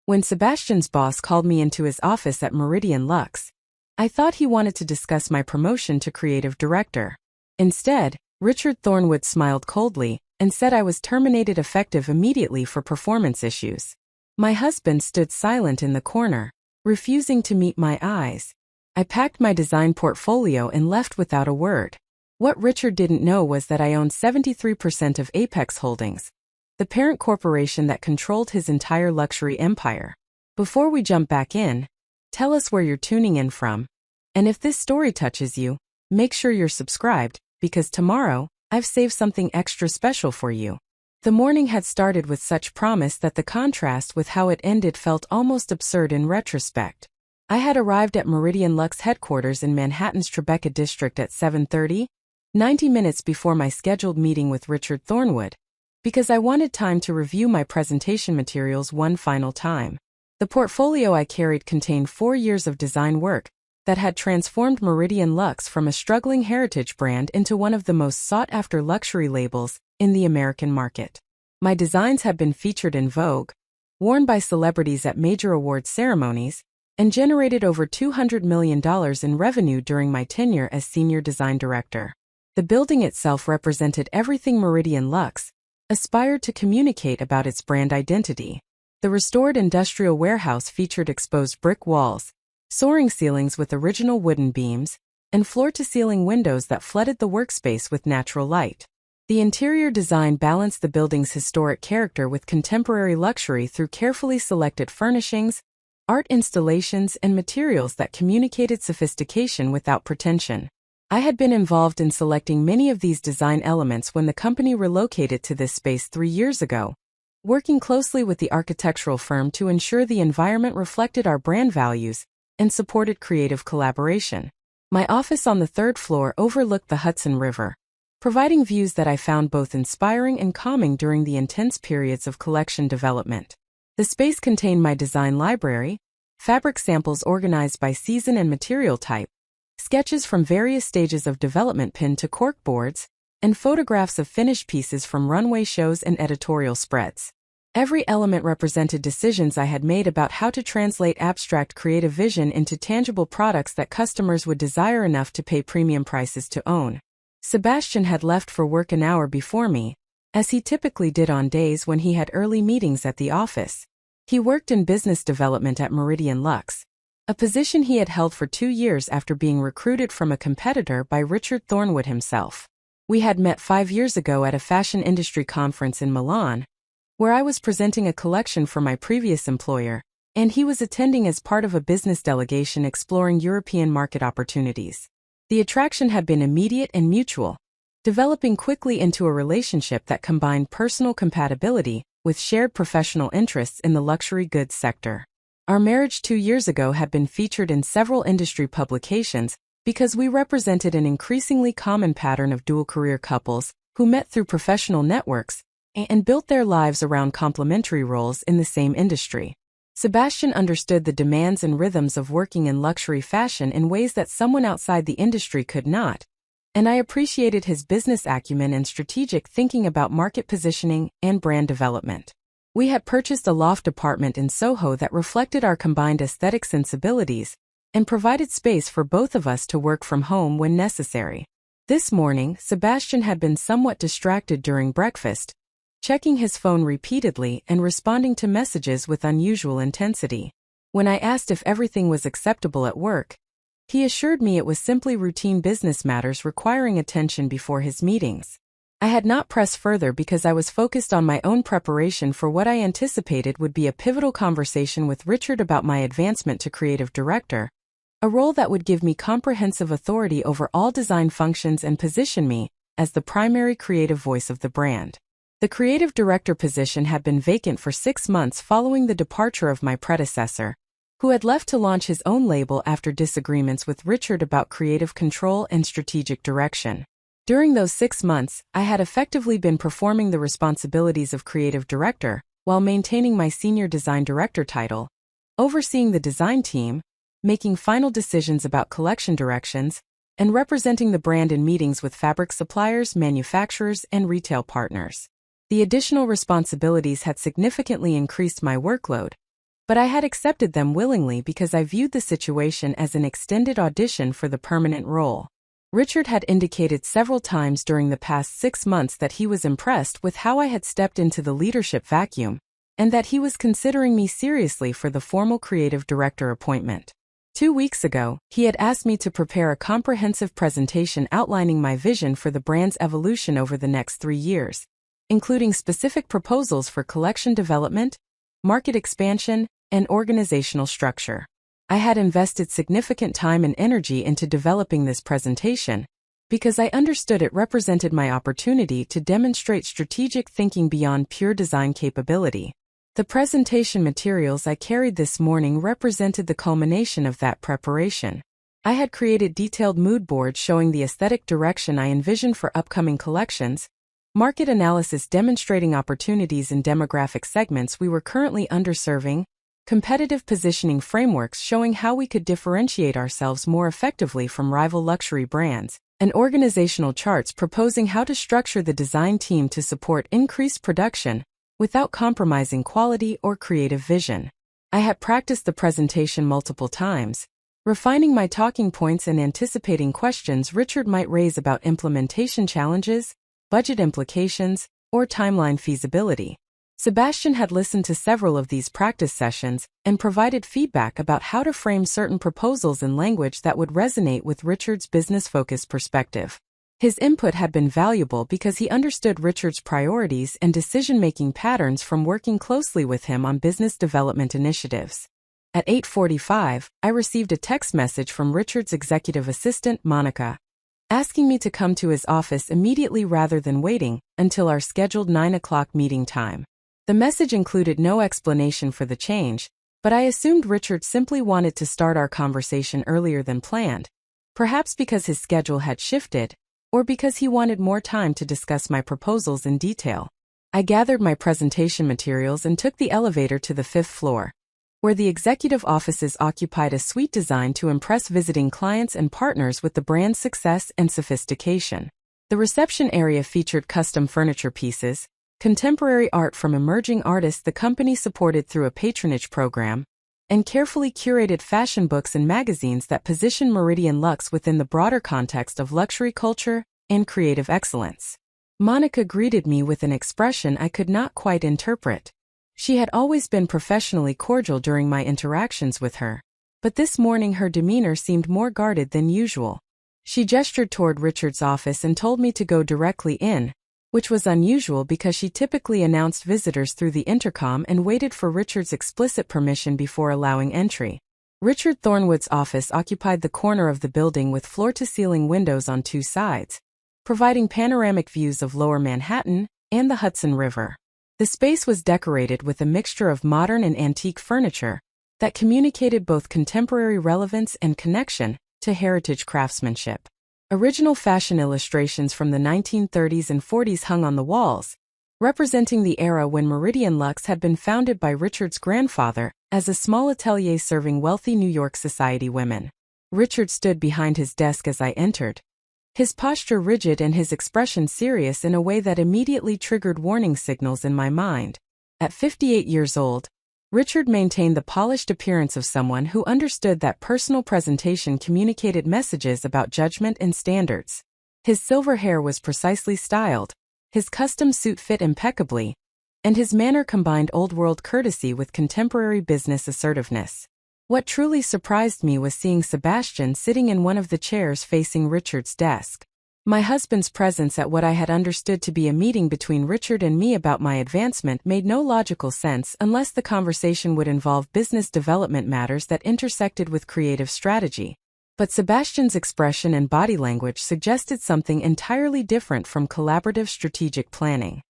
When Sebastian's boss called me into his office at Meridian Lux, I thought he wanted to discuss my promotion to creative director. Instead, Richard Thornwood smiled coldly and said I was terminated effective immediately for performance issues. My husband stood silent in the corner, refusing to meet my eyes. I packed my design portfolio and left without a word. What Richard didn't know was that I owned 73% of Apex Holdings, the parent corporation that controlled his entire luxury empire. Before we jump back in, tell us where you're tuning in from. And if this story touches you, make sure you're subscribed, because tomorrow, I've saved something extra special for you. The morning had started with such promise that the contrast with how it ended felt almost absurd in retrospect. I had arrived at Meridian Lux headquarters in Manhattan's Tribeca district at 7:30, 90 minutes before my scheduled meeting with Richard Thornwood, because I wanted time to review my presentation materials one final time. The portfolio I carried contained 4 years of design work that had transformed Meridian Lux from a struggling heritage brand into one of the most sought-after luxury labels in the American market. My designs had been featured in Vogue, worn by celebrities at major award ceremonies, and generated over $200 million in revenue during my tenure as senior design director. The building itself represented everything Meridian Lux aspired to communicate about its brand identity. The restored industrial warehouse featured exposed brick walls, soaring ceilings with original wooden beams, and floor-to-ceiling windows that flooded the workspace with natural light. The interior design balanced the building's historic character with contemporary luxury through carefully selected furnishings, art installations, and materials that communicated sophistication without pretension. I had been involved in selecting many of these design elements when the company relocated to this space 3 years ago, working closely with the architectural firm to ensure the environment reflected our brand values and supported creative collaboration. My office on the 3rd floor overlooked the Hudson River, providing views that I found both inspiring and calming during the intense periods of collection development. The space contained my design library, fabric samples organized by season and material type, sketches from various stages of development pinned to cork boards, and photographs of finished pieces from runway shows and editorial spreads. Every element represented decisions I had made about how to translate abstract creative vision into tangible products that customers would desire enough to pay premium prices to own. Sebastian had left for work an hour before me, as he typically did on days when he had early meetings at the office. He worked in business development at Meridian Lux, a position he had held for 2 years after being recruited from a competitor by Richard Thornwood himself. We had met 5 years ago at a fashion industry conference in Milan, where I was presenting a collection for my previous employer, and he was attending as part of a business delegation exploring European market opportunities. The attraction had been immediate and mutual, developing quickly into a relationship that combined personal compatibility with shared professional interests in the luxury goods sector. Our marriage 2 years ago had been featured in several industry publications because we represented an increasingly common pattern of dual-career couples who met through professional networks and built their lives around complementary roles in the same industry. Sebastian understood the demands and rhythms of working in luxury fashion in ways that someone outside the industry could not, and I appreciated his business acumen and strategic thinking about market positioning and brand development. We had purchased a loft apartment in Soho that reflected our combined aesthetic sensibilities and provided space for both of us to work from home when necessary. This morning, Sebastian had been somewhat distracted during breakfast, checking his phone repeatedly and responding to messages with unusual intensity. When I asked if everything was acceptable at work, he assured me it was simply routine business matters requiring attention before his meetings. I had not pressed further because I was focused on my own preparation for what I anticipated would be a pivotal conversation with Richard about my advancement to creative director, a role that would give me comprehensive authority over all design functions and position me as the primary creative voice of the brand. The creative director position had been vacant for 6 months following the departure of my predecessor, who had left to launch his own label after disagreements with Richard about creative control and strategic direction. During those 6 months, I had effectively been performing the responsibilities of creative director while maintaining my senior design director title, overseeing the design team, making final decisions about collection directions, and representing the brand in meetings with fabric suppliers, manufacturers, and retail partners. The additional responsibilities had significantly increased my workload, but I had accepted them willingly because I viewed the situation as an extended audition for the permanent role. Richard had indicated several times during the past 6 months that he was impressed with how I had stepped into the leadership vacuum, and that he was considering me seriously for the formal creative director appointment. 2 weeks ago, he had asked me to prepare a comprehensive presentation outlining my vision for the brand's evolution over the next 3 years, including specific proposals for collection development, market expansion, and organizational structure. I had invested significant time and energy into developing this presentation because I understood it represented my opportunity to demonstrate strategic thinking beyond pure design capability. The presentation materials I carried this morning represented the culmination of that preparation. I had created detailed mood boards showing the aesthetic direction I envisioned for upcoming collections, market analysis demonstrating opportunities in demographic segments we were currently underserving, competitive positioning frameworks showing how we could differentiate ourselves more effectively from rival luxury brands, and organizational charts proposing how to structure the design team to support increased production without compromising quality or creative vision. I had practiced the presentation multiple times, refining my talking points and anticipating questions Richard might raise about implementation challenges, budget implications, or timeline feasibility. Sebastian had listened to several of these practice sessions and provided feedback about how to frame certain proposals in language that would resonate with Richard's business-focused perspective. His input had been valuable because he understood Richard's priorities and decision-making patterns from working closely with him on business development initiatives. At 8:45, I received a text message from Richard's executive assistant, Monica, asking me to come to his office immediately rather than waiting until our scheduled 9 o'clock meeting time. The message included no explanation for the change, but I assumed Richard simply wanted to start our conversation earlier than planned, perhaps because his schedule had shifted, or because he wanted more time to discuss my proposals in detail. I gathered my presentation materials and took the elevator to the 5th floor, where the executive offices occupied a suite designed to impress visiting clients and partners with the brand's success and sophistication. The reception area featured custom furniture pieces, contemporary art from emerging artists the company supported through a patronage program, and carefully curated fashion books and magazines that position Meridian Luxe within the broader context of luxury culture and creative excellence. Monica greeted me with an expression I could not quite interpret. She had always been professionally cordial during my interactions with her, but this morning her demeanor seemed more guarded than usual. She gestured toward Richard's office and told me to go directly in, which was unusual because she typically announced visitors through the intercom and waited for Richard's explicit permission before allowing entry. Richard Thornwood's office occupied the corner of the building with floor-to-ceiling windows on 2 sides, providing panoramic views of Lower Manhattan and the Hudson River. The space was decorated with a mixture of modern and antique furniture that communicated both contemporary relevance and connection to heritage craftsmanship. Original fashion illustrations from the 1930s and 40s hung on the walls, representing the era when Meridian Luxe had been founded by Richard's grandfather as a small atelier serving wealthy New York society women. Richard stood behind his desk as I entered, his posture rigid and his expression serious in a way that immediately triggered warning signals in my mind. At 58 years old, Richard maintained the polished appearance of someone who understood that personal presentation communicated messages about judgment and standards. His silver hair was precisely styled, his custom suit fit impeccably, and his manner combined old-world courtesy with contemporary business assertiveness. What truly surprised me was seeing Sebastian sitting in one of the chairs facing Richard's desk. My husband's presence at what I had understood to be a meeting between Richard and me about my advancement made no logical sense unless the conversation would involve business development matters that intersected with creative strategy. But Sebastian's expression and body language suggested something entirely different from collaborative strategic planning.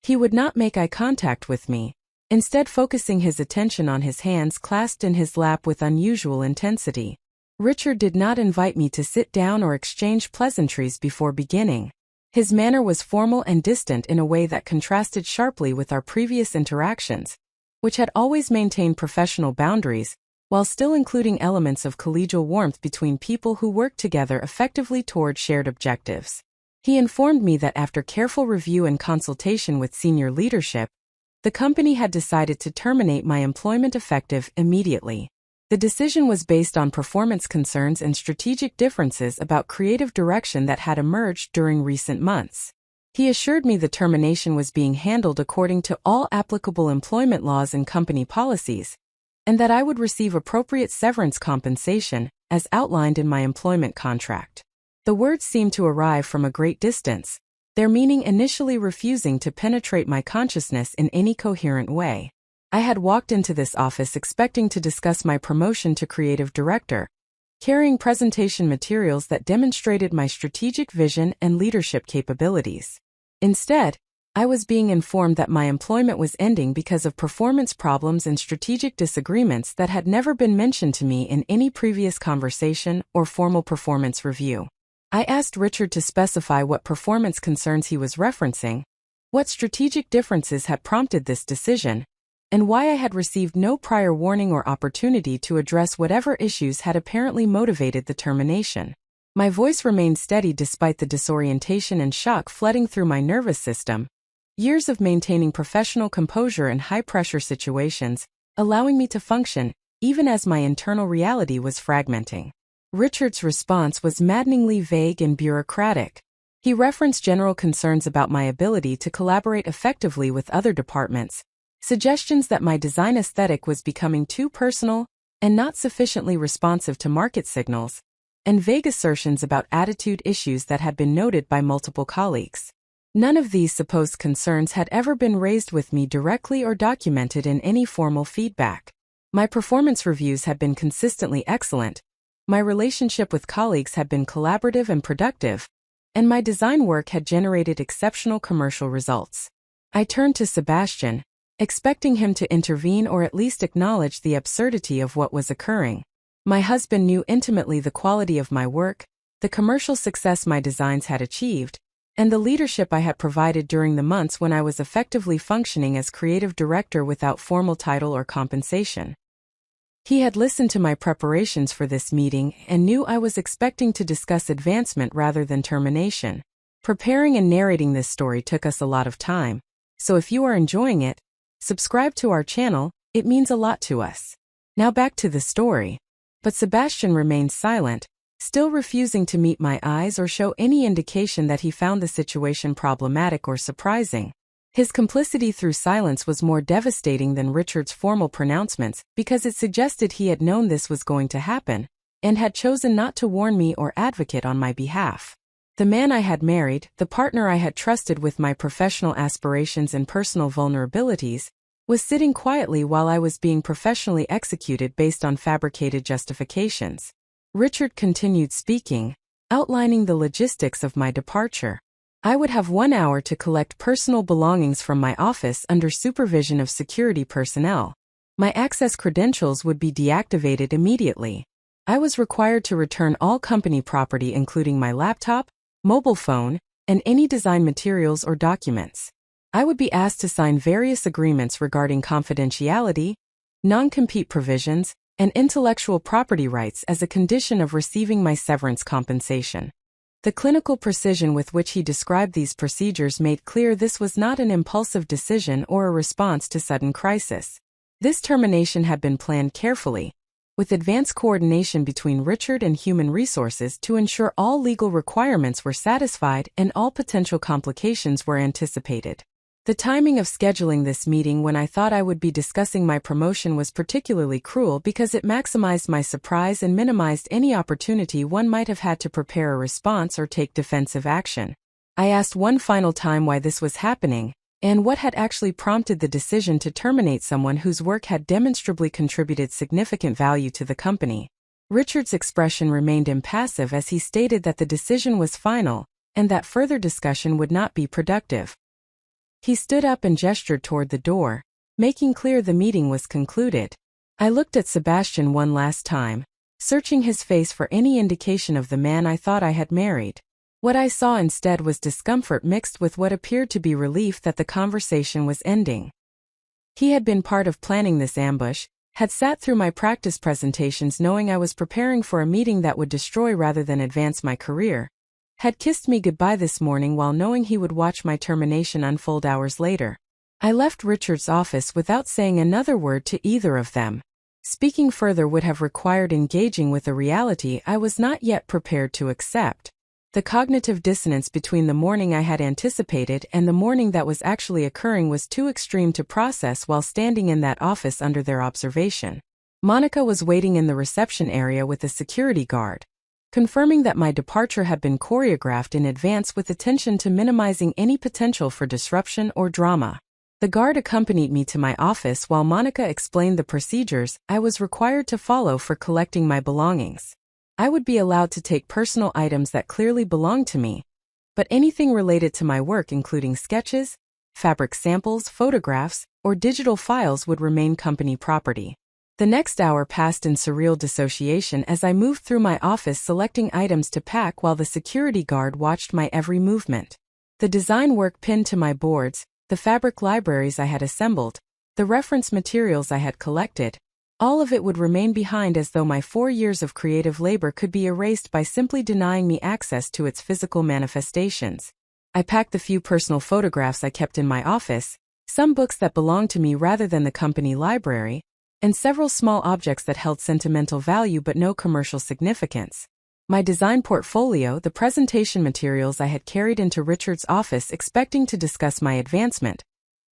He would not make eye contact with me, instead focusing his attention on his hands clasped in his lap with unusual intensity. Richard did not invite me to sit down or exchange pleasantries before beginning. His manner was formal and distant in a way that contrasted sharply with our previous interactions, which had always maintained professional boundaries, while still including elements of collegial warmth between people who worked together effectively toward shared objectives. He informed me that after careful review and consultation with senior leadership, The company had decided to terminate my employment effective immediately. The decision was based on performance concerns and strategic differences about creative direction that had emerged during recent months. He assured me the termination was being handled according to all applicable employment laws and company policies, and that I would receive appropriate severance compensation, as outlined in my employment contract. The words seemed to arrive from a great distance, their meaning initially refusing to penetrate my consciousness in any coherent way. I had walked into this office expecting to discuss my promotion to creative director, carrying presentation materials that demonstrated my strategic vision and leadership capabilities. Instead, I was being informed that my employment was ending because of performance problems and strategic disagreements that had never been mentioned to me in any previous conversation or formal performance review. I asked Richard to specify what performance concerns he was referencing, what strategic differences had prompted this decision, and why I had received no prior warning or opportunity to address whatever issues had apparently motivated the termination. My voice remained steady despite the disorientation and shock flooding through my nervous system. Years of maintaining professional composure in high-pressure situations, allowing me to function, even as my internal reality was fragmenting. Richard's response was maddeningly vague and bureaucratic. He referenced general concerns about my ability to collaborate effectively with other departments, suggestions that my design aesthetic was becoming too personal and not sufficiently responsive to market signals, and vague assertions about attitude issues that had been noted by multiple colleagues. None of these supposed concerns had ever been raised with me directly or documented in any formal feedback. My performance reviews had been consistently excellent, my relationship with colleagues had been collaborative and productive, and my design work had generated exceptional commercial results. I turned to Sebastian, expecting him to intervene or at least acknowledge the absurdity of what was occurring. My husband knew intimately the quality of my work, the commercial success my designs had achieved, and the leadership I had provided during the months when I was effectively functioning as creative director without formal title or compensation. He had listened to my preparations for this meeting and knew I was expecting to discuss advancement rather than termination. Preparing and narrating this story took us a lot of time, so if you are enjoying it, subscribe to our channel, it means a lot to us. Now back to the story. But Sebastian remained silent, still refusing to meet my eyes or show any indication that he found the situation problematic or surprising. His complicity through silence was more devastating than Richard's formal pronouncements because it suggested he had known this was going to happen and had chosen not to warn me or advocate on my behalf. The man I had married, the partner I had trusted with my professional aspirations and personal vulnerabilities, was sitting quietly while I was being professionally executed based on fabricated justifications. Richard continued speaking, outlining the logistics of my departure. I would have 1 hour to collect personal belongings from my office under supervision of security personnel. My access credentials would be deactivated immediately. I was required to return all company property including my laptop, mobile phone, and any design materials or documents. I would be asked to sign various agreements regarding confidentiality, non-compete provisions, and intellectual property rights as a condition of receiving my severance compensation. The clinical precision with which he described these procedures made clear this was not an impulsive decision or a response to sudden crisis. This termination had been planned carefully, with advanced coordination between Richard and Human Resources to ensure all legal requirements were satisfied and all potential complications were anticipated. The timing of scheduling this meeting when I thought I would be discussing my promotion was particularly cruel because it maximized my surprise and minimized any opportunity one might have had to prepare a response or take defensive action. I asked one final time why this was happening, and what had actually prompted the decision to terminate someone whose work had demonstrably contributed significant value to the company. Richard's expression remained impassive as he stated that the decision was final, and that further discussion would not be productive. He stood up and gestured toward the door, making clear the meeting was concluded. I looked at Sebastian one last time, searching his face for any indication of the man I thought I had married. What I saw instead was discomfort mixed with what appeared to be relief that the conversation was ending. He had been part of planning this ambush, had sat through my practice presentations knowing I was preparing for a meeting that would destroy rather than advance my career, had kissed me goodbye this morning while knowing he would watch my termination unfold hours later. I left Richard's office without saying another word to either of them. Speaking further would have required engaging with a reality I was not yet prepared to accept. The cognitive dissonance between the morning I had anticipated and the morning that was actually occurring was too extreme to process while standing in that office under their observation. Monica was waiting in the reception area with a security guard, confirming that my departure had been choreographed in advance with attention to minimizing any potential for disruption or drama. The guard accompanied me to my office while Monica explained the procedures I was required to follow for collecting my belongings. I would be allowed to take personal items that clearly belonged to me, but anything related to my work, including sketches, fabric samples, photographs, or digital files, would remain company property. The next hour passed in surreal dissociation as I moved through my office selecting items to pack while the security guard watched my every movement. The design work pinned to my boards, the fabric libraries I had assembled, the reference materials I had collected, all of it would remain behind as though my 4 years of creative labor could be erased by simply denying me access to its physical manifestations. I packed the few personal photographs I kept in my office, some books that belonged to me rather than the company library, and several small objects that held sentimental value but no commercial significance. My design portfolio, the presentation materials I had carried into Richard's office expecting to discuss my advancement,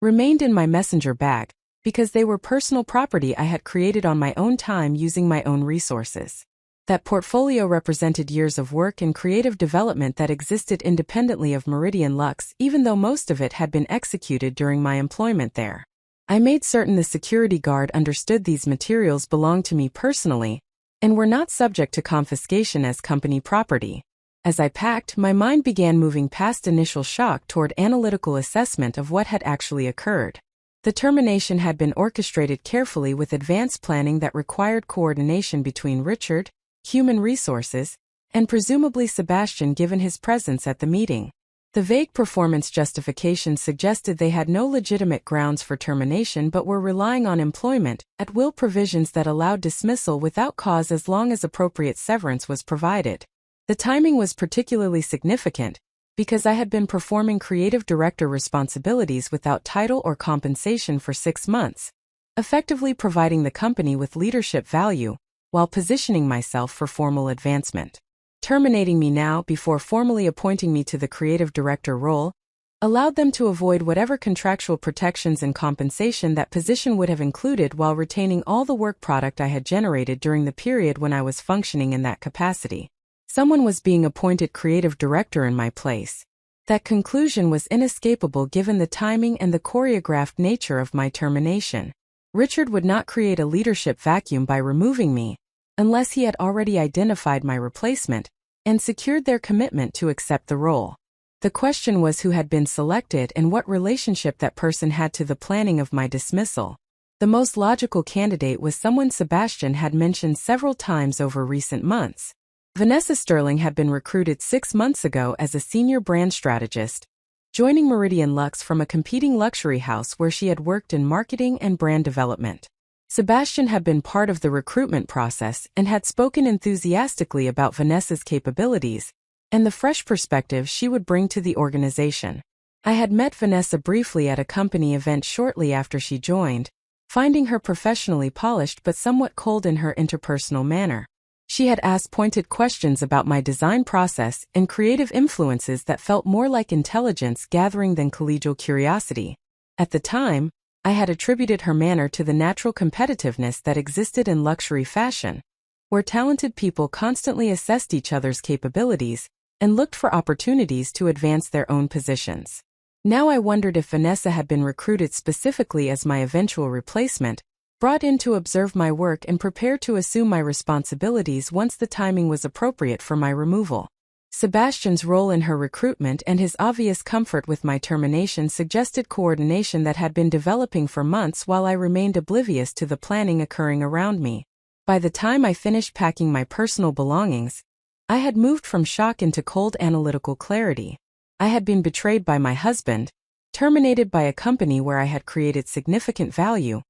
remained in my messenger bag, because they were personal property I had created on my own time using my own resources. That portfolio represented years of work and creative development that existed independently of Meridian Lux, even though most of it had been executed during my employment there. I made certain the security guard understood these materials belonged to me personally, and were not subject to confiscation as company property. As I packed, my mind began moving past initial shock toward analytical assessment of what had actually occurred. The termination had been orchestrated carefully with advanced planning that required coordination between Richard, human resources, and presumably Sebastian given his presence at the meeting. The vague performance justification suggested they had no legitimate grounds for termination but were relying on employment at will provisions that allowed dismissal without cause as long as appropriate severance was provided. The timing was particularly significant because I had been performing creative director responsibilities without title or compensation for 6 months, effectively providing the company with leadership value while positioning myself for formal advancement. Terminating me now before formally appointing me to the creative director role allowed them to avoid whatever contractual protections and compensation that position would have included while retaining all the work product I had generated during the period when I was functioning in that capacity. Someone was being appointed creative director in my place. That conclusion was inescapable given the timing and the choreographed nature of my termination. Richard would not create a leadership vacuum by removing me, unless he had already identified my replacement and secured their commitment to accept the role. The question was who had been selected and what relationship that person had to the planning of my dismissal. The most logical candidate was someone Sebastian had mentioned several times over recent months. Vanessa Sterling had been recruited 6 months ago as a senior brand strategist, joining Meridian Lux from a competing luxury house where she had worked in marketing and brand development. Sebastian had been part of the recruitment process and had spoken enthusiastically about Vanessa's capabilities and the fresh perspective she would bring to the organization. I had met Vanessa briefly at a company event shortly after she joined, finding her professionally polished but somewhat cold in her interpersonal manner. She had asked pointed questions about my design process and creative influences that felt more like intelligence gathering than collegial curiosity. At the time, I had attributed her manner to the natural competitiveness that existed in luxury fashion, where talented people constantly assessed each other's capabilities and looked for opportunities to advance their own positions. Now I wondered if Vanessa had been recruited specifically as my eventual replacement, brought in to observe my work and prepare to assume my responsibilities once the timing was appropriate for my removal. Sebastian's role in her recruitment and his obvious comfort with my termination suggested coordination that had been developing for months while I remained oblivious to the planning occurring around me. By the time I finished packing my personal belongings, I had moved from shock into cold analytical clarity. I had been betrayed by my husband, terminated by a company where I had created significant value,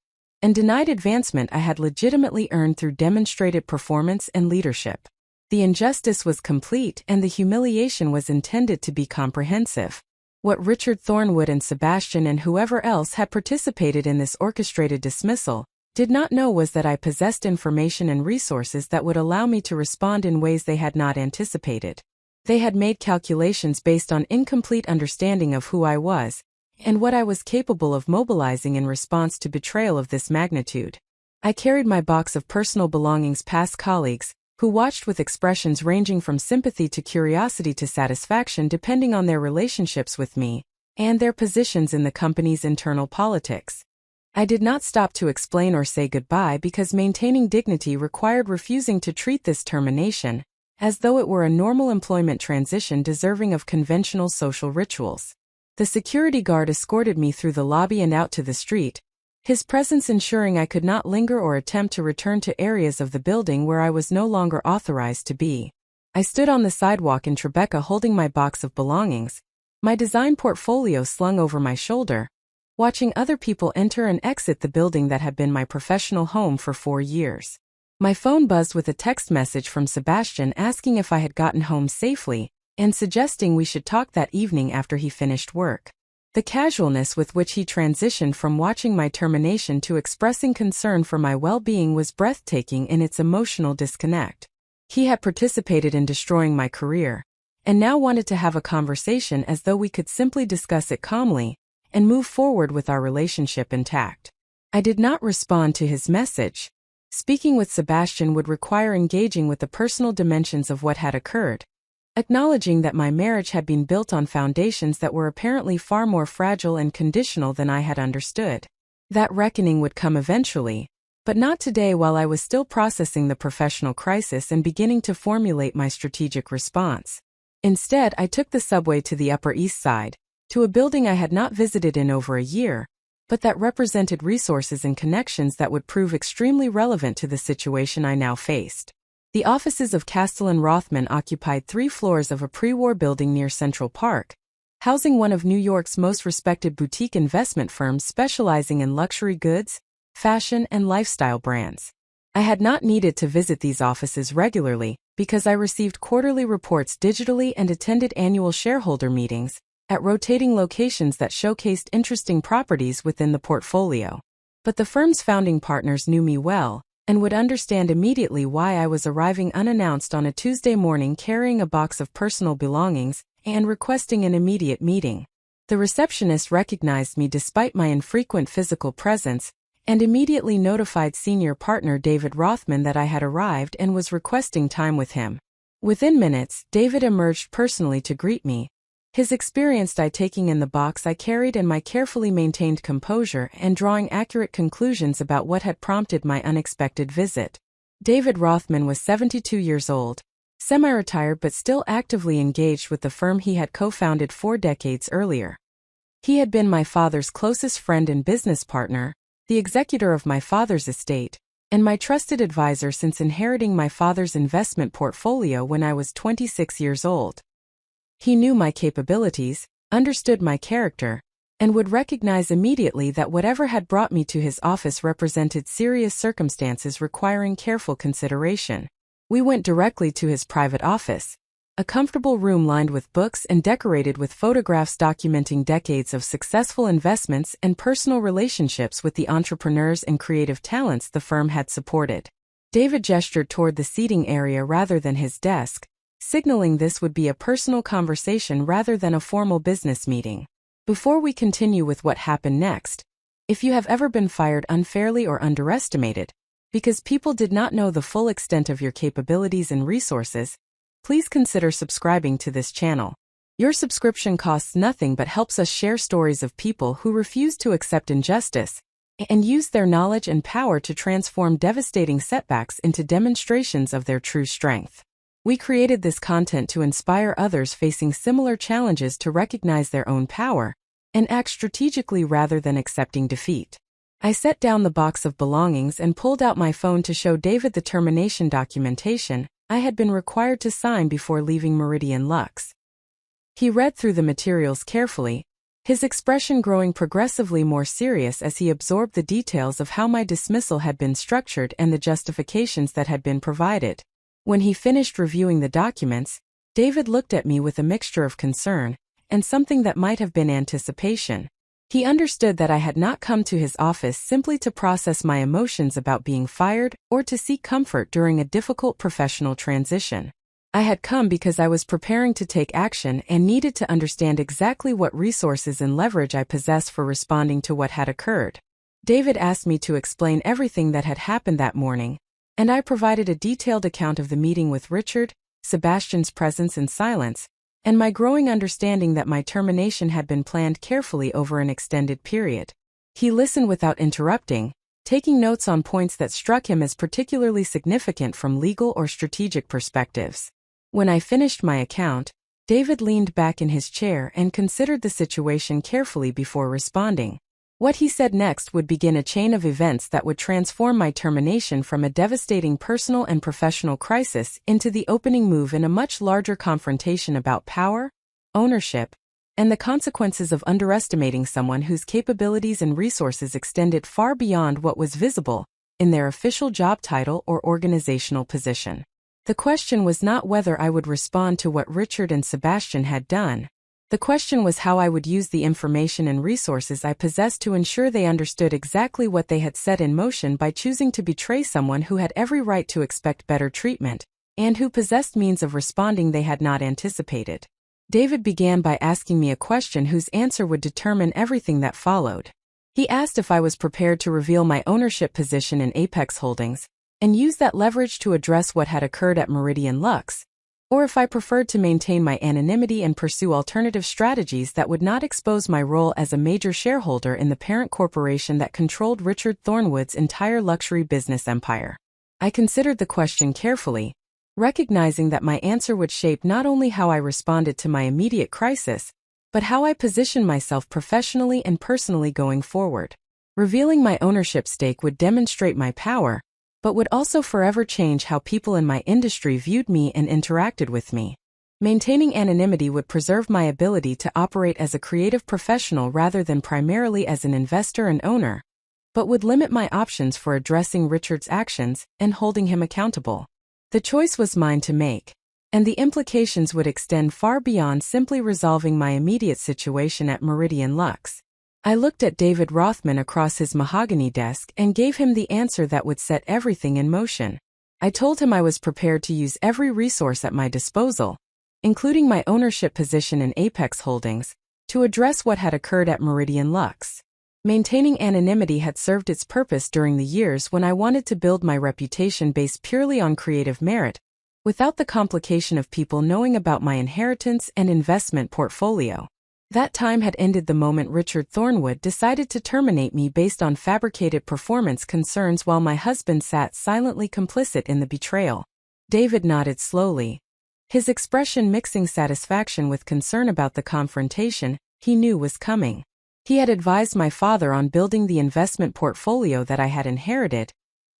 and denied advancement I had legitimately earned through demonstrated performance and leadership. The injustice was complete and the humiliation was intended to be comprehensive. What Richard Thornwood and Sebastian and whoever else had participated in this orchestrated dismissal did not know was that I possessed information and resources that would allow me to respond in ways they had not anticipated. They had made calculations based on incomplete understanding of who I was and what I was capable of mobilizing in response to betrayal of this magnitude. I carried my box of personal belongings past colleagues, who watched with expressions ranging from sympathy to curiosity to satisfaction depending on their relationships with me and their positions in the company's internal politics. I did not stop to explain or say goodbye because maintaining dignity required refusing to treat this termination as though it were a normal employment transition deserving of conventional social rituals. The security guard escorted me through the lobby and out to the street, his presence ensuring I could not linger or attempt to return to areas of the building where I was no longer authorized to be. I stood on the sidewalk in Tribeca holding my box of belongings, my design portfolio slung over my shoulder, watching other people enter and exit the building that had been my professional home for 4 years. My phone buzzed with a text message from Sebastian asking if I had gotten home safely and suggesting we should talk that evening after he finished work. The casualness with which he transitioned from watching my termination to expressing concern for my well-being was breathtaking in its emotional disconnect. He had participated in destroying my career, and now wanted to have a conversation as though we could simply discuss it calmly and move forward with our relationship intact. I did not respond to his message. Speaking with Sebastian would require engaging with the personal dimensions of what had occurred, acknowledging that my marriage had been built on foundations that were apparently far more fragile and conditional than I had understood. That reckoning would come eventually, but not today while I was still processing the professional crisis and beginning to formulate my strategic response. Instead, I took the subway to the Upper East Side, to a building I had not visited in over a year, but that represented resources and connections that would prove extremely relevant to the situation I now faced. The offices of Castellan Rothman occupied 3 floors of a pre-war building near Central Park, housing one of New York's most respected boutique investment firms specializing in luxury goods, fashion, and lifestyle brands. I had not needed to visit these offices regularly because I received quarterly reports digitally and attended annual shareholder meetings at rotating locations that showcased interesting properties within the portfolio. But the firm's founding partners knew me well and would understand immediately why I was arriving unannounced on a Tuesday morning carrying a box of personal belongings and requesting an immediate meeting. The receptionist recognized me despite my infrequent physical presence and immediately notified senior partner David Rothman that I had arrived and was requesting time with him. Within minutes, David emerged personally to greet me, his experienced eye taking in the box I carried and my carefully maintained composure and drawing accurate conclusions about what had prompted my unexpected visit. David Rothman was 72 years old, semi-retired but still actively engaged with the firm he had co-founded 4 decades earlier. He had been my father's closest friend and business partner, the executor of my father's estate, and my trusted advisor since inheriting my father's investment portfolio when I was 26 years old. He knew my capabilities, understood my character, and would recognize immediately that whatever had brought me to his office represented serious circumstances requiring careful consideration. We went directly to his private office, a comfortable room lined with books and decorated with photographs documenting decades of successful investments and personal relationships with the entrepreneurs and creative talents the firm had supported. David gestured toward the seating area rather than his desk, signaling this would be a personal conversation rather than a formal business meeting. Before we continue with what happened next, if you have ever been fired unfairly or underestimated, because people did not know the full extent of your capabilities and resources, please consider subscribing to this channel. Your subscription costs nothing but helps us share stories of people who refuse to accept injustice and use their knowledge and power to transform devastating setbacks into demonstrations of their true strength. We created this content to inspire others facing similar challenges to recognize their own power and act strategically rather than accepting defeat. I set down the box of belongings and pulled out my phone to show David the termination documentation I had been required to sign before leaving Meridian Lux. He read through the materials carefully, his expression growing progressively more serious as he absorbed the details of how my dismissal had been structured and the justifications that had been provided. When he finished reviewing the documents, David looked at me with a mixture of concern and something that might have been anticipation. He understood that I had not come to his office simply to process my emotions about being fired or to seek comfort during a difficult professional transition. I had come because I was preparing to take action and needed to understand exactly what resources and leverage I possessed for responding to what had occurred. David asked me to explain everything that had happened that morning, and I provided a detailed account of the meeting with Richard, Sebastian's presence and silence, and my growing understanding that my termination had been planned carefully over an extended period. He listened without interrupting, taking notes on points that struck him as particularly significant from legal or strategic perspectives. When I finished my account, David leaned back in his chair and considered the situation carefully before responding. What he said next would begin a chain of events that would transform my termination from a devastating personal and professional crisis into the opening move in a much larger confrontation about power, ownership, and the consequences of underestimating someone whose capabilities and resources extended far beyond what was visible in their official job title or organizational position. The question was not whether I would respond to what Richard and Sebastian had done. The question was how I would use the information and resources I possessed to ensure they understood exactly what they had set in motion by choosing to betray someone who had every right to expect better treatment, and who possessed means of responding they had not anticipated. David began by asking me a question whose answer would determine everything that followed. He asked if I was prepared to reveal my ownership position in Apex Holdings, and use that leverage to address what had occurred at Meridian Lux, or if I preferred to maintain my anonymity and pursue alternative strategies that would not expose my role as a major shareholder in the parent corporation that controlled Richard Thornwood's entire luxury business empire. I considered the question carefully, recognizing that my answer would shape not only how I responded to my immediate crisis, but how I positioned myself professionally and personally going forward. Revealing my ownership stake would demonstrate my power, but would also forever change how people in my industry viewed me and interacted with me. Maintaining anonymity would preserve my ability to operate as a creative professional rather than primarily as an investor and owner, but would limit my options for addressing Richard's actions and holding him accountable. The choice was mine to make, and the implications would extend far beyond simply resolving my immediate situation at Meridian Lux. I looked at David Rothman across his mahogany desk and gave him the answer that would set everything in motion. I told him I was prepared to use every resource at my disposal, including my ownership position in Apex Holdings, to address what had occurred at Meridian Lux. Maintaining anonymity had served its purpose during the years when I wanted to build my reputation based purely on creative merit, without the complication of people knowing about my inheritance and investment portfolio. That time had ended the moment Richard Thornwood decided to terminate me based on fabricated performance concerns while my husband sat silently complicit in the betrayal. David nodded slowly, his expression mixing satisfaction with concern about the confrontation he knew was coming. He had advised my father on building the investment portfolio that I had inherited,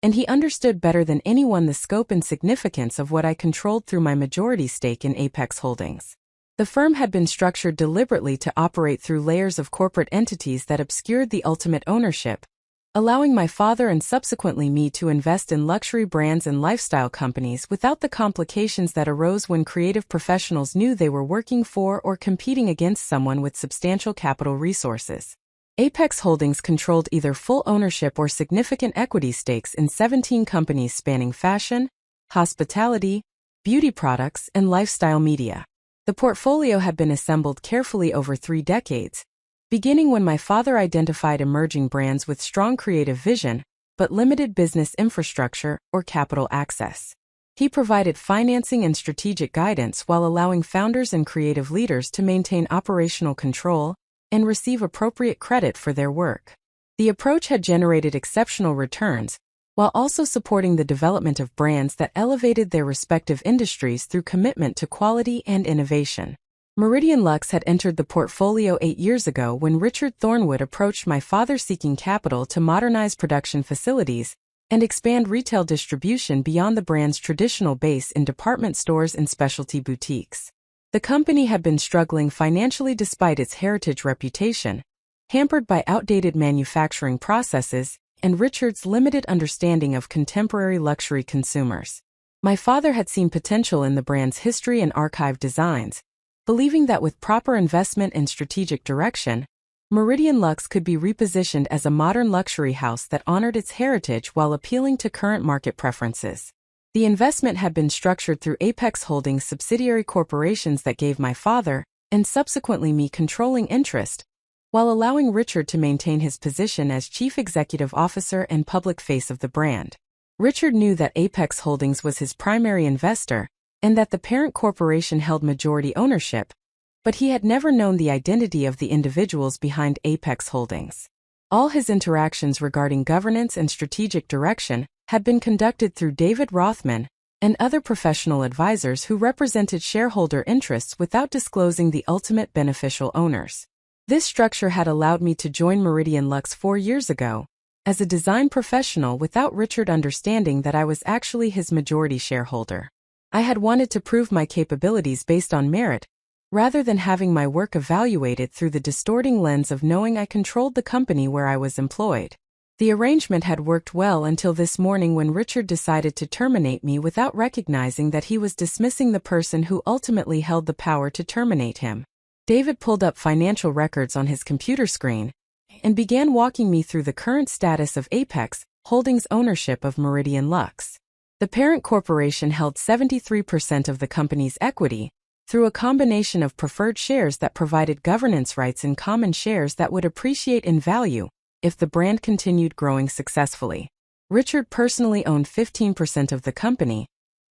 and he understood better than anyone the scope and significance of what I controlled through my majority stake in Apex Holdings. The firm had been structured deliberately to operate through layers of corporate entities that obscured the ultimate ownership, allowing my father and subsequently me to invest in luxury brands and lifestyle companies without the complications that arose when creative professionals knew they were working for or competing against someone with substantial capital resources. Apex Holdings controlled either full ownership or significant equity stakes in 17 companies spanning fashion, hospitality, beauty products, and lifestyle media. The portfolio had been assembled carefully over 3 decades, beginning when my father identified emerging brands with strong creative vision, but limited business infrastructure or capital access. He provided financing and strategic guidance while allowing founders and creative leaders to maintain operational control and receive appropriate credit for their work. The approach had generated exceptional returns, while also supporting the development of brands that elevated their respective industries through commitment to quality and innovation. Meridian Lux had entered the portfolio 8 years ago when Richard Thornwood approached my father seeking capital to modernize production facilities and expand retail distribution beyond the brand's traditional base in department stores and specialty boutiques. The company had been struggling financially despite its heritage reputation, hampered by outdated manufacturing processes and Richard's limited understanding of contemporary luxury consumers. My father had seen potential in the brand's history and archive designs, believing that with proper investment and strategic direction, Meridian Lux could be repositioned as a modern luxury house that honored its heritage while appealing to current market preferences. The investment had been structured through Apex Holdings subsidiary corporations that gave my father, and subsequently me, controlling interest, while allowing Richard to maintain his position as chief executive officer and public face of the brand. Richard knew that Apex Holdings was his primary investor, and that the parent corporation held majority ownership, but he had never known the identity of the individuals behind Apex Holdings. All his interactions regarding governance and strategic direction had been conducted through David Rothman and other professional advisors who represented shareholder interests without disclosing the ultimate beneficial owners. This structure had allowed me to join Meridian Lux 4 years ago as a design professional without Richard understanding that I was actually his majority shareholder. I had wanted to prove my capabilities based on merit, rather than having my work evaluated through the distorting lens of knowing I controlled the company where I was employed. The arrangement had worked well until this morning when Richard decided to terminate me without recognizing that he was dismissing the person who ultimately held the power to terminate him. David pulled up financial records on his computer screen and began walking me through the current status of Apex Holdings' ownership of Meridian Lux. The parent corporation held 73% of the company's equity through a combination of preferred shares that provided governance rights and common shares that would appreciate in value if the brand continued growing successfully. Richard personally owned 15% of the company,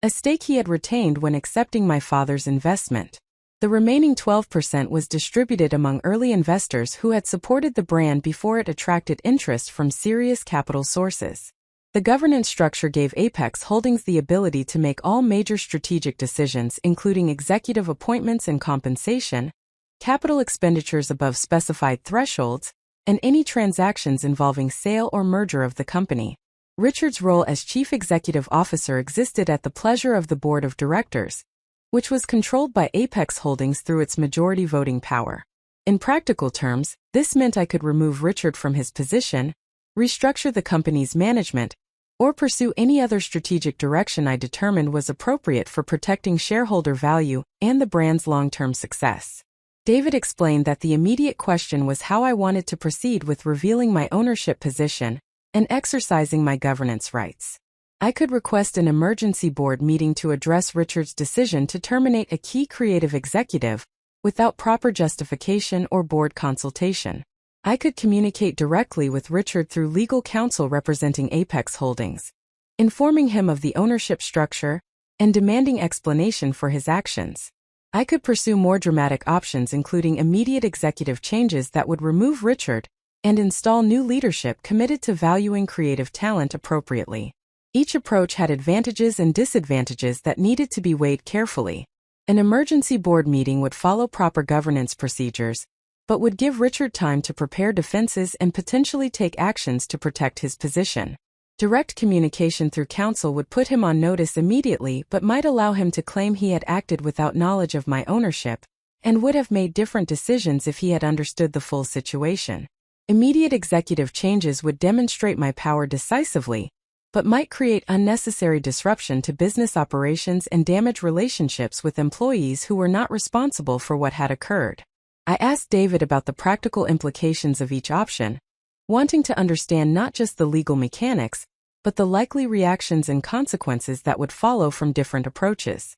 a stake he had retained when accepting my father's investment. The remaining 12% was distributed among early investors who had supported the brand before it attracted interest from serious capital sources. The governance structure gave Apex Holdings the ability to make all major strategic decisions, including executive appointments and compensation, capital expenditures above specified thresholds, and any transactions involving sale or merger of the company. Richard's role as chief executive officer existed at the pleasure of the board of directors, which was controlled by Apex Holdings through its majority voting power. In practical terms, this meant I could remove Richard from his position, restructure the company's management, or pursue any other strategic direction I determined was appropriate for protecting shareholder value and the brand's long-term success. David explained that the immediate question was how I wanted to proceed with revealing my ownership position and exercising my governance rights. I could request an emergency board meeting to address Richard's decision to terminate a key creative executive without proper justification or board consultation. I could communicate directly with Richard through legal counsel representing Apex Holdings, informing him of the ownership structure and demanding explanation for his actions. I could pursue more dramatic options, including immediate executive changes that would remove Richard and install new leadership committed to valuing creative talent appropriately. Each approach had advantages and disadvantages that needed to be weighed carefully. An emergency board meeting would follow proper governance procedures, but would give Richard time to prepare defenses and potentially take actions to protect his position. Direct communication through counsel would put him on notice immediately but might allow him to claim he had acted without knowledge of my ownership and would have made different decisions if he had understood the full situation. Immediate executive changes would demonstrate my power decisively, but might create unnecessary disruption to business operations and damage relationships with employees who were not responsible for what had occurred. I asked David about the practical implications of each option, wanting to understand not just the legal mechanics, but the likely reactions and consequences that would follow from different approaches.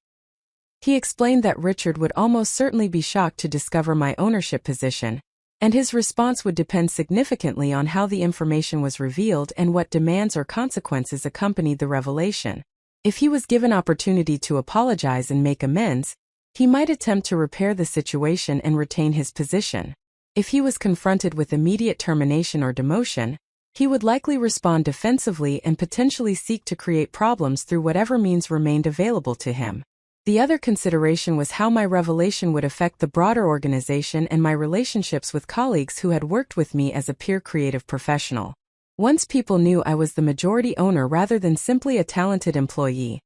He explained that Richard would almost certainly be shocked to discover my ownership position, and his response would depend significantly on how the information was revealed and what demands or consequences accompanied the revelation. If he was given opportunity to apologize and make amends, he might attempt to repair the situation and retain his position. If he was confronted with immediate termination or demotion, he would likely respond defensively and potentially seek to create problems through whatever means remained available to him. The other consideration was how my revelation would affect the broader organization and my relationships with colleagues who had worked with me as a peer creative professional. Once people knew I was the majority owner rather than simply a talented employee,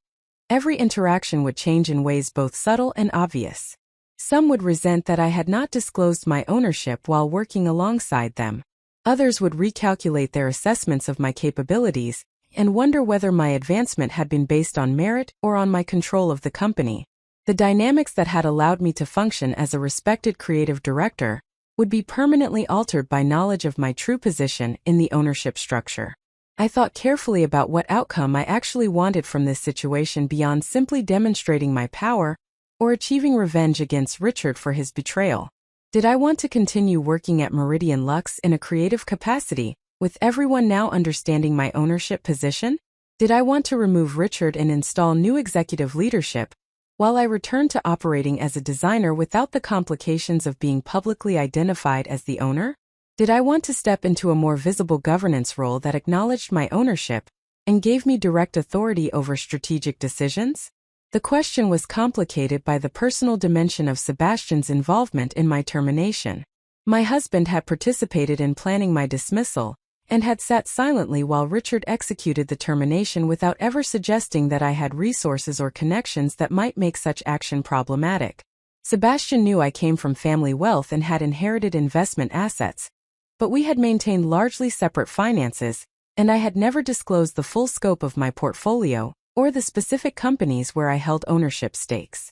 every interaction would change in ways both subtle and obvious. Some would resent that I had not disclosed my ownership while working alongside them. Others would recalculate their assessments of my capabilities and wonder whether my advancement had been based on merit or on my control of the company. The dynamics that had allowed me to function as a respected creative director would be permanently altered by knowledge of my true position in the ownership structure. I thought carefully about what outcome I actually wanted from this situation beyond simply demonstrating my power or achieving revenge against Richard for his betrayal. Did I want to continue working at Meridian Lux in a creative capacity, with everyone now understanding my ownership position? Did I want to remove Richard and install new executive leadership, while I returned to operating as a designer without the complications of being publicly identified as the owner? Did I want to step into a more visible governance role that acknowledged my ownership and gave me direct authority over strategic decisions? The question was complicated by the personal dimension of Sebastian's involvement in my termination. My husband had participated in planning my dismissal and had sat silently while Richard executed the termination without ever suggesting that I had resources or connections that might make such action problematic. Sebastian knew I came from family wealth and had inherited investment assets, but we had maintained largely separate finances, and I had never disclosed the full scope of my portfolio or the specific companies where I held ownership stakes.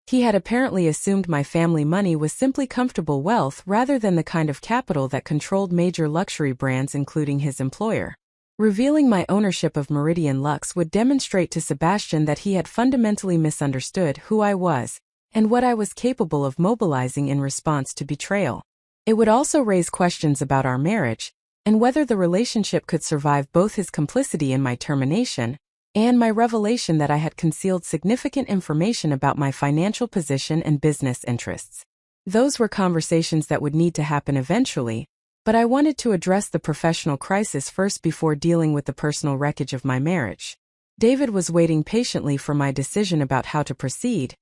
He had apparently assumed my family money was simply comfortable wealth rather than the kind of capital that controlled major luxury brands including his employer. Revealing my ownership of Meridian Lux would demonstrate to Sebastian that he had fundamentally misunderstood who I was and what I was capable of mobilizing in response to betrayal. It would also raise questions about our marriage and whether the relationship could survive both his complicity in my termination and my revelation that I had concealed significant information about my financial position and business interests. Those were conversations that would need to happen eventually, but I wanted to address the professional crisis first before dealing with the personal wreckage of my marriage. David was waiting patiently for my decision about how to proceed,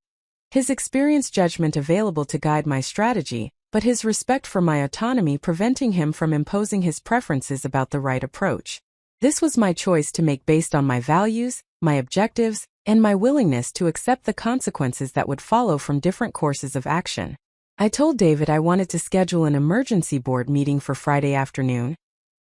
his experienced judgment available to guide my strategy, but his respect for my autonomy preventing him from imposing his preferences about the right approach. This was my choice to make based on my values, my objectives, and my willingness to accept the consequences that would follow from different courses of action. I told David I wanted to schedule an emergency board meeting for Friday afternoon,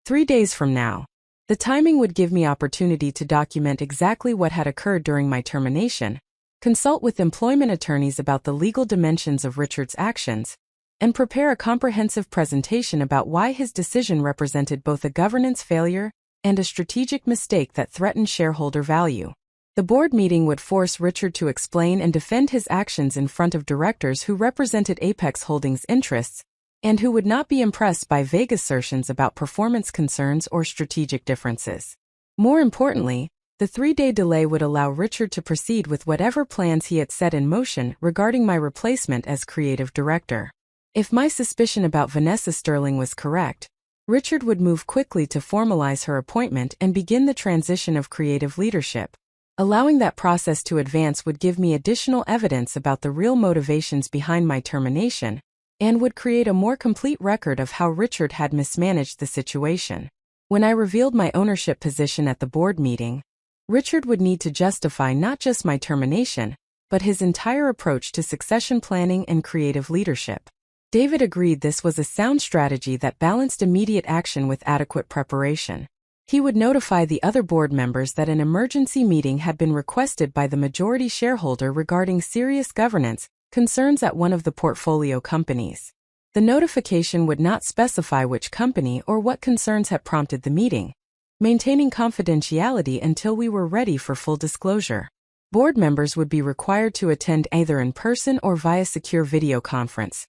3 days from now. The timing would give me opportunity to document exactly what had occurred during my termination, consult with employment attorneys about the legal dimensions of Richard's actions, and prepare a comprehensive presentation about why his decision represented both a governance failure and a strategic mistake that threatened shareholder value. The board meeting would force Richard to explain and defend his actions in front of directors who represented Apex Holdings' interests and who would not be impressed by vague assertions about performance concerns or strategic differences. More importantly, the 3-day delay would allow Richard to proceed with whatever plans he had set in motion regarding my replacement as creative director. If my suspicion about Vanessa Sterling was correct, Richard would move quickly to formalize her appointment and begin the transition of creative leadership. Allowing that process to advance would give me additional evidence about the real motivations behind my termination, and would create a more complete record of how Richard had mismanaged the situation. When I revealed my ownership position at the board meeting, Richard would need to justify not just my termination, but his entire approach to succession planning and creative leadership. David agreed this was a sound strategy that balanced immediate action with adequate preparation. He would notify the other board members that an emergency meeting had been requested by the majority shareholder regarding serious governance concerns at one of the portfolio companies. The notification would not specify which company or what concerns had prompted the meeting, maintaining confidentiality until we were ready for full disclosure. Board members would be required to attend either in person or via secure video conference,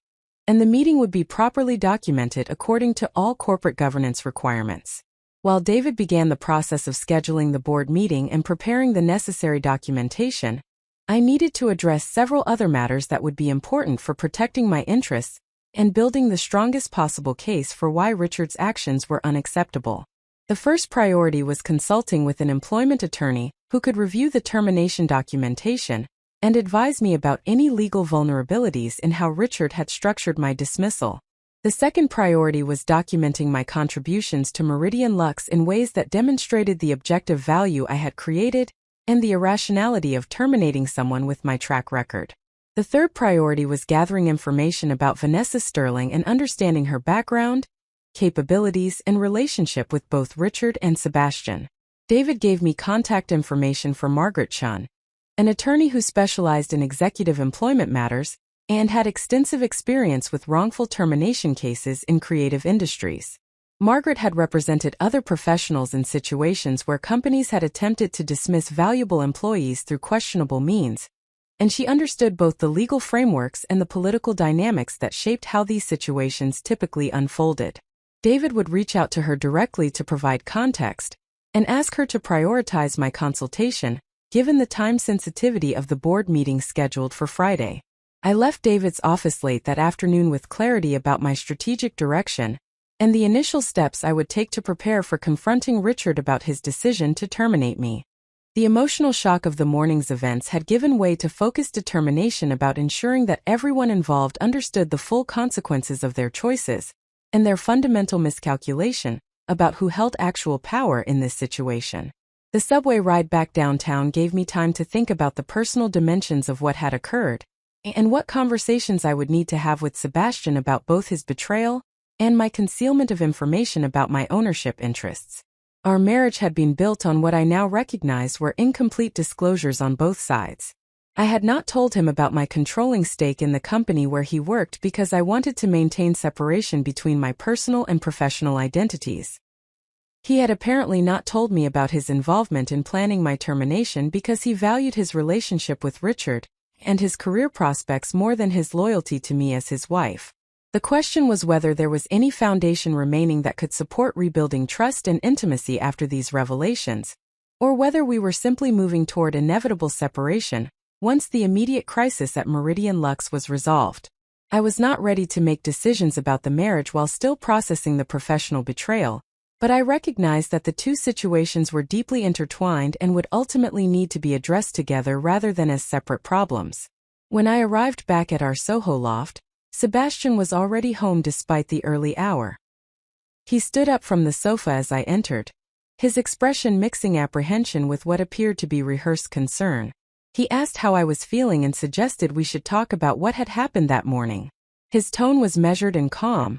and the meeting would be properly documented according to all corporate governance requirements. While David began the process of scheduling the board meeting and preparing the necessary documentation, I needed to address several other matters that would be important for protecting my interests and building the strongest possible case for why Richard's actions were unacceptable. The first priority was consulting with an employment attorney who could review the termination documentation and advise me about any legal vulnerabilities in how Richard had structured my dismissal. The second priority was documenting my contributions to Meridian Lux in ways that demonstrated the objective value I had created and the irrationality of terminating someone with my track record. The third priority was gathering information about Vanessa Sterling and understanding her background, capabilities, and relationship with both Richard and Sebastian. David gave me contact information for Margaret Chun, an attorney who specialized in executive employment matters and had extensive experience with wrongful termination cases in creative industries. Margaret had represented other professionals in situations where companies had attempted to dismiss valuable employees through questionable means, and she understood both the legal frameworks and the political dynamics that shaped how these situations typically unfolded. David would reach out to her directly to provide context and ask her to prioritize my consultation, given the time sensitivity of the board meeting scheduled for Friday. I left David's office late that afternoon with clarity about my strategic direction and the initial steps I would take to prepare for confronting Richard about his decision to terminate me. The emotional shock of the morning's events had given way to focused determination about ensuring that everyone involved understood the full consequences of their choices and their fundamental miscalculation about who held actual power in this situation. The subway ride back downtown gave me time to think about the personal dimensions of what had occurred and what conversations I would need to have with Sebastian about both his betrayal and my concealment of information about my ownership interests. Our marriage had been built on what I now recognized were incomplete disclosures on both sides. I had not told him about my controlling stake in the company where he worked because I wanted to maintain separation between my personal and professional identities. He had apparently not told me about his involvement in planning my termination because he valued his relationship with Richard and his career prospects more than his loyalty to me as his wife. The question was whether there was any foundation remaining that could support rebuilding trust and intimacy after these revelations, or whether we were simply moving toward inevitable separation once the immediate crisis at Meridian Lux was resolved. I was not ready to make decisions about the marriage while still processing the professional betrayal, but I recognized that the two situations were deeply intertwined and would ultimately need to be addressed together rather than as separate problems. When I arrived back at our Soho loft, Sebastian was already home despite the early hour. He stood up from the sofa as I entered, his expression mixing apprehension with what appeared to be rehearsed concern. He asked how I was feeling and suggested we should talk about what had happened that morning. His tone was measured and calm,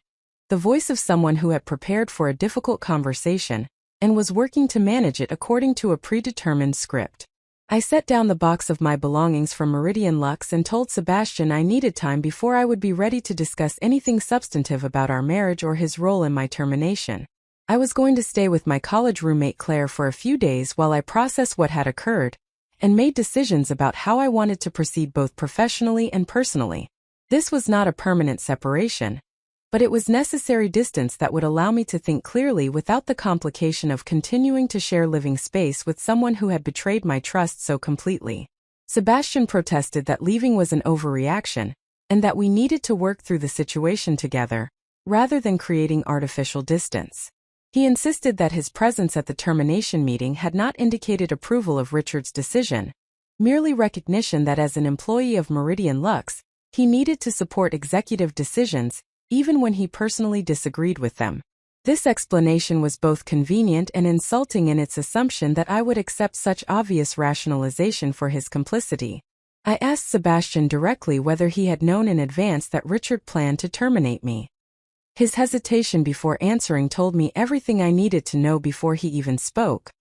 the voice of someone who had prepared for a difficult conversation and was working to manage it according to a predetermined script. I set down the box of my belongings from Meridian Lux and told Sebastian I needed time before I would be ready to discuss anything substantive about our marriage or his role in my termination. I was going to stay with my college roommate Claire for a few days while I processed what had occurred and made decisions about how I wanted to proceed both professionally and personally. This was not a permanent separation, but it was necessary distance that would allow me to think clearly without the complication of continuing to share living space with someone who had betrayed my trust so completely. Sebastian protested that leaving was an overreaction, and that we needed to work through the situation together, rather than creating artificial distance. He insisted that his presence at the termination meeting had not indicated approval of Richard's decision, merely recognition that as an employee of Meridian Lux, he needed to support executive decisions, even when he personally disagreed with them. This explanation was both convenient and insulting in its assumption that I would accept such obvious rationalization for his complicity. I asked Sebastian directly whether he had known in advance that Richard planned to terminate me. His hesitation before answering told me everything I needed to know before he even spoke.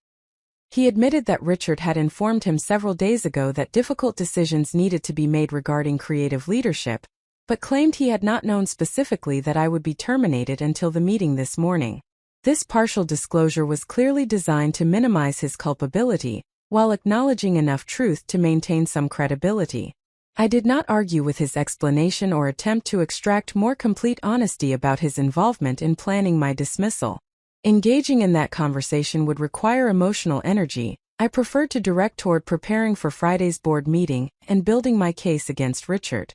He admitted that Richard had informed him several days ago that difficult decisions needed to be made regarding creative leadership, but claimed he had not known specifically that I would be terminated until the meeting this morning. This partial disclosure was clearly designed to minimize his culpability, while acknowledging enough truth to maintain some credibility. I did not argue with his explanation or attempt to extract more complete honesty about his involvement in planning my dismissal. Engaging in that conversation would require emotional energy. I preferred to direct toward preparing for Friday's board meeting and building my case against Richard.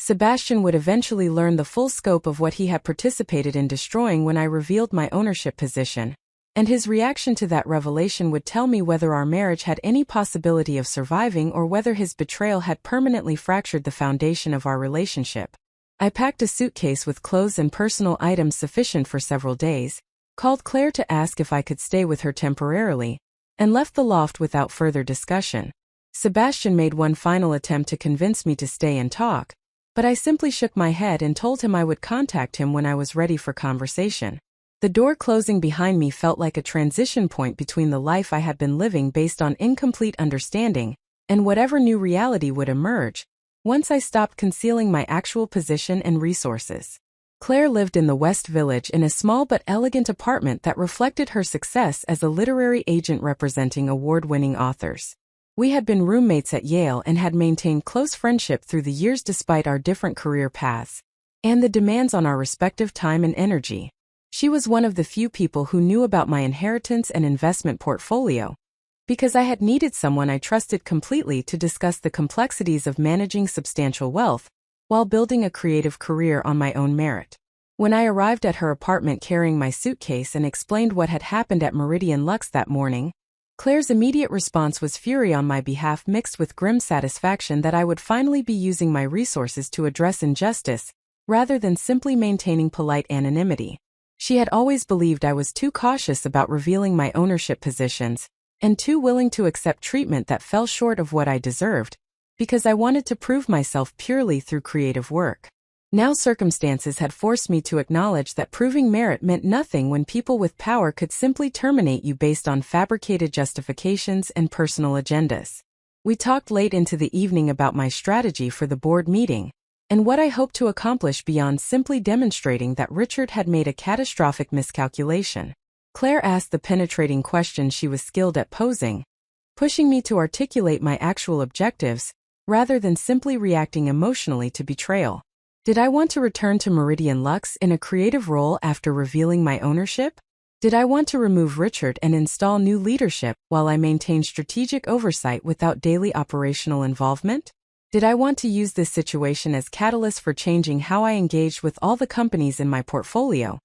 Sebastian would eventually learn the full scope of what he had participated in destroying when I revealed my ownership position, and his reaction to that revelation would tell me whether our marriage had any possibility of surviving or whether his betrayal had permanently fractured the foundation of our relationship. I packed a suitcase with clothes and personal items sufficient for several days, called Claire to ask if I could stay with her temporarily, and left the loft without further discussion. Sebastian made one final attempt to convince me to stay and talk, but I simply shook my head and told him I would contact him when I was ready for conversation. The door closing behind me felt like a transition point between the life I had been living based on incomplete understanding and whatever new reality would emerge once I stopped concealing my actual position and resources. Claire lived in the West Village in a small but elegant apartment that reflected her success as a literary agent representing award-winning authors. We had been roommates at Yale and had maintained close friendship through the years despite our different career paths and the demands on our respective time and energy. She was one of the few people who knew about my inheritance and investment portfolio, because I had needed someone I trusted completely to discuss the complexities of managing substantial wealth while building a creative career on my own merit. When I arrived at her apartment carrying my suitcase and explained what had happened at Meridian Lux that morning, Claire's immediate response was fury on my behalf mixed with grim satisfaction that I would finally be using my resources to address injustice, rather than simply maintaining polite anonymity. She had always believed I was too cautious about revealing my ownership positions, and too willing to accept treatment that fell short of what I deserved, because I wanted to prove myself purely through creative work. Now circumstances had forced me to acknowledge that proving merit meant nothing when people with power could simply terminate you based on fabricated justifications and personal agendas. We talked late into the evening about my strategy for the board meeting, and what I hoped to accomplish beyond simply demonstrating that Richard had made a catastrophic miscalculation. Claire asked the penetrating questions she was skilled at posing, pushing me to articulate my actual objectives, rather than simply reacting emotionally to betrayal. Did I want to return to Meridian Lux in a creative role after revealing my ownership? Did I want to remove Richard and install new leadership while I maintained strategic oversight without daily operational involvement? Did I want to use this situation as catalyst for changing how I engaged with all the companies in my portfolio,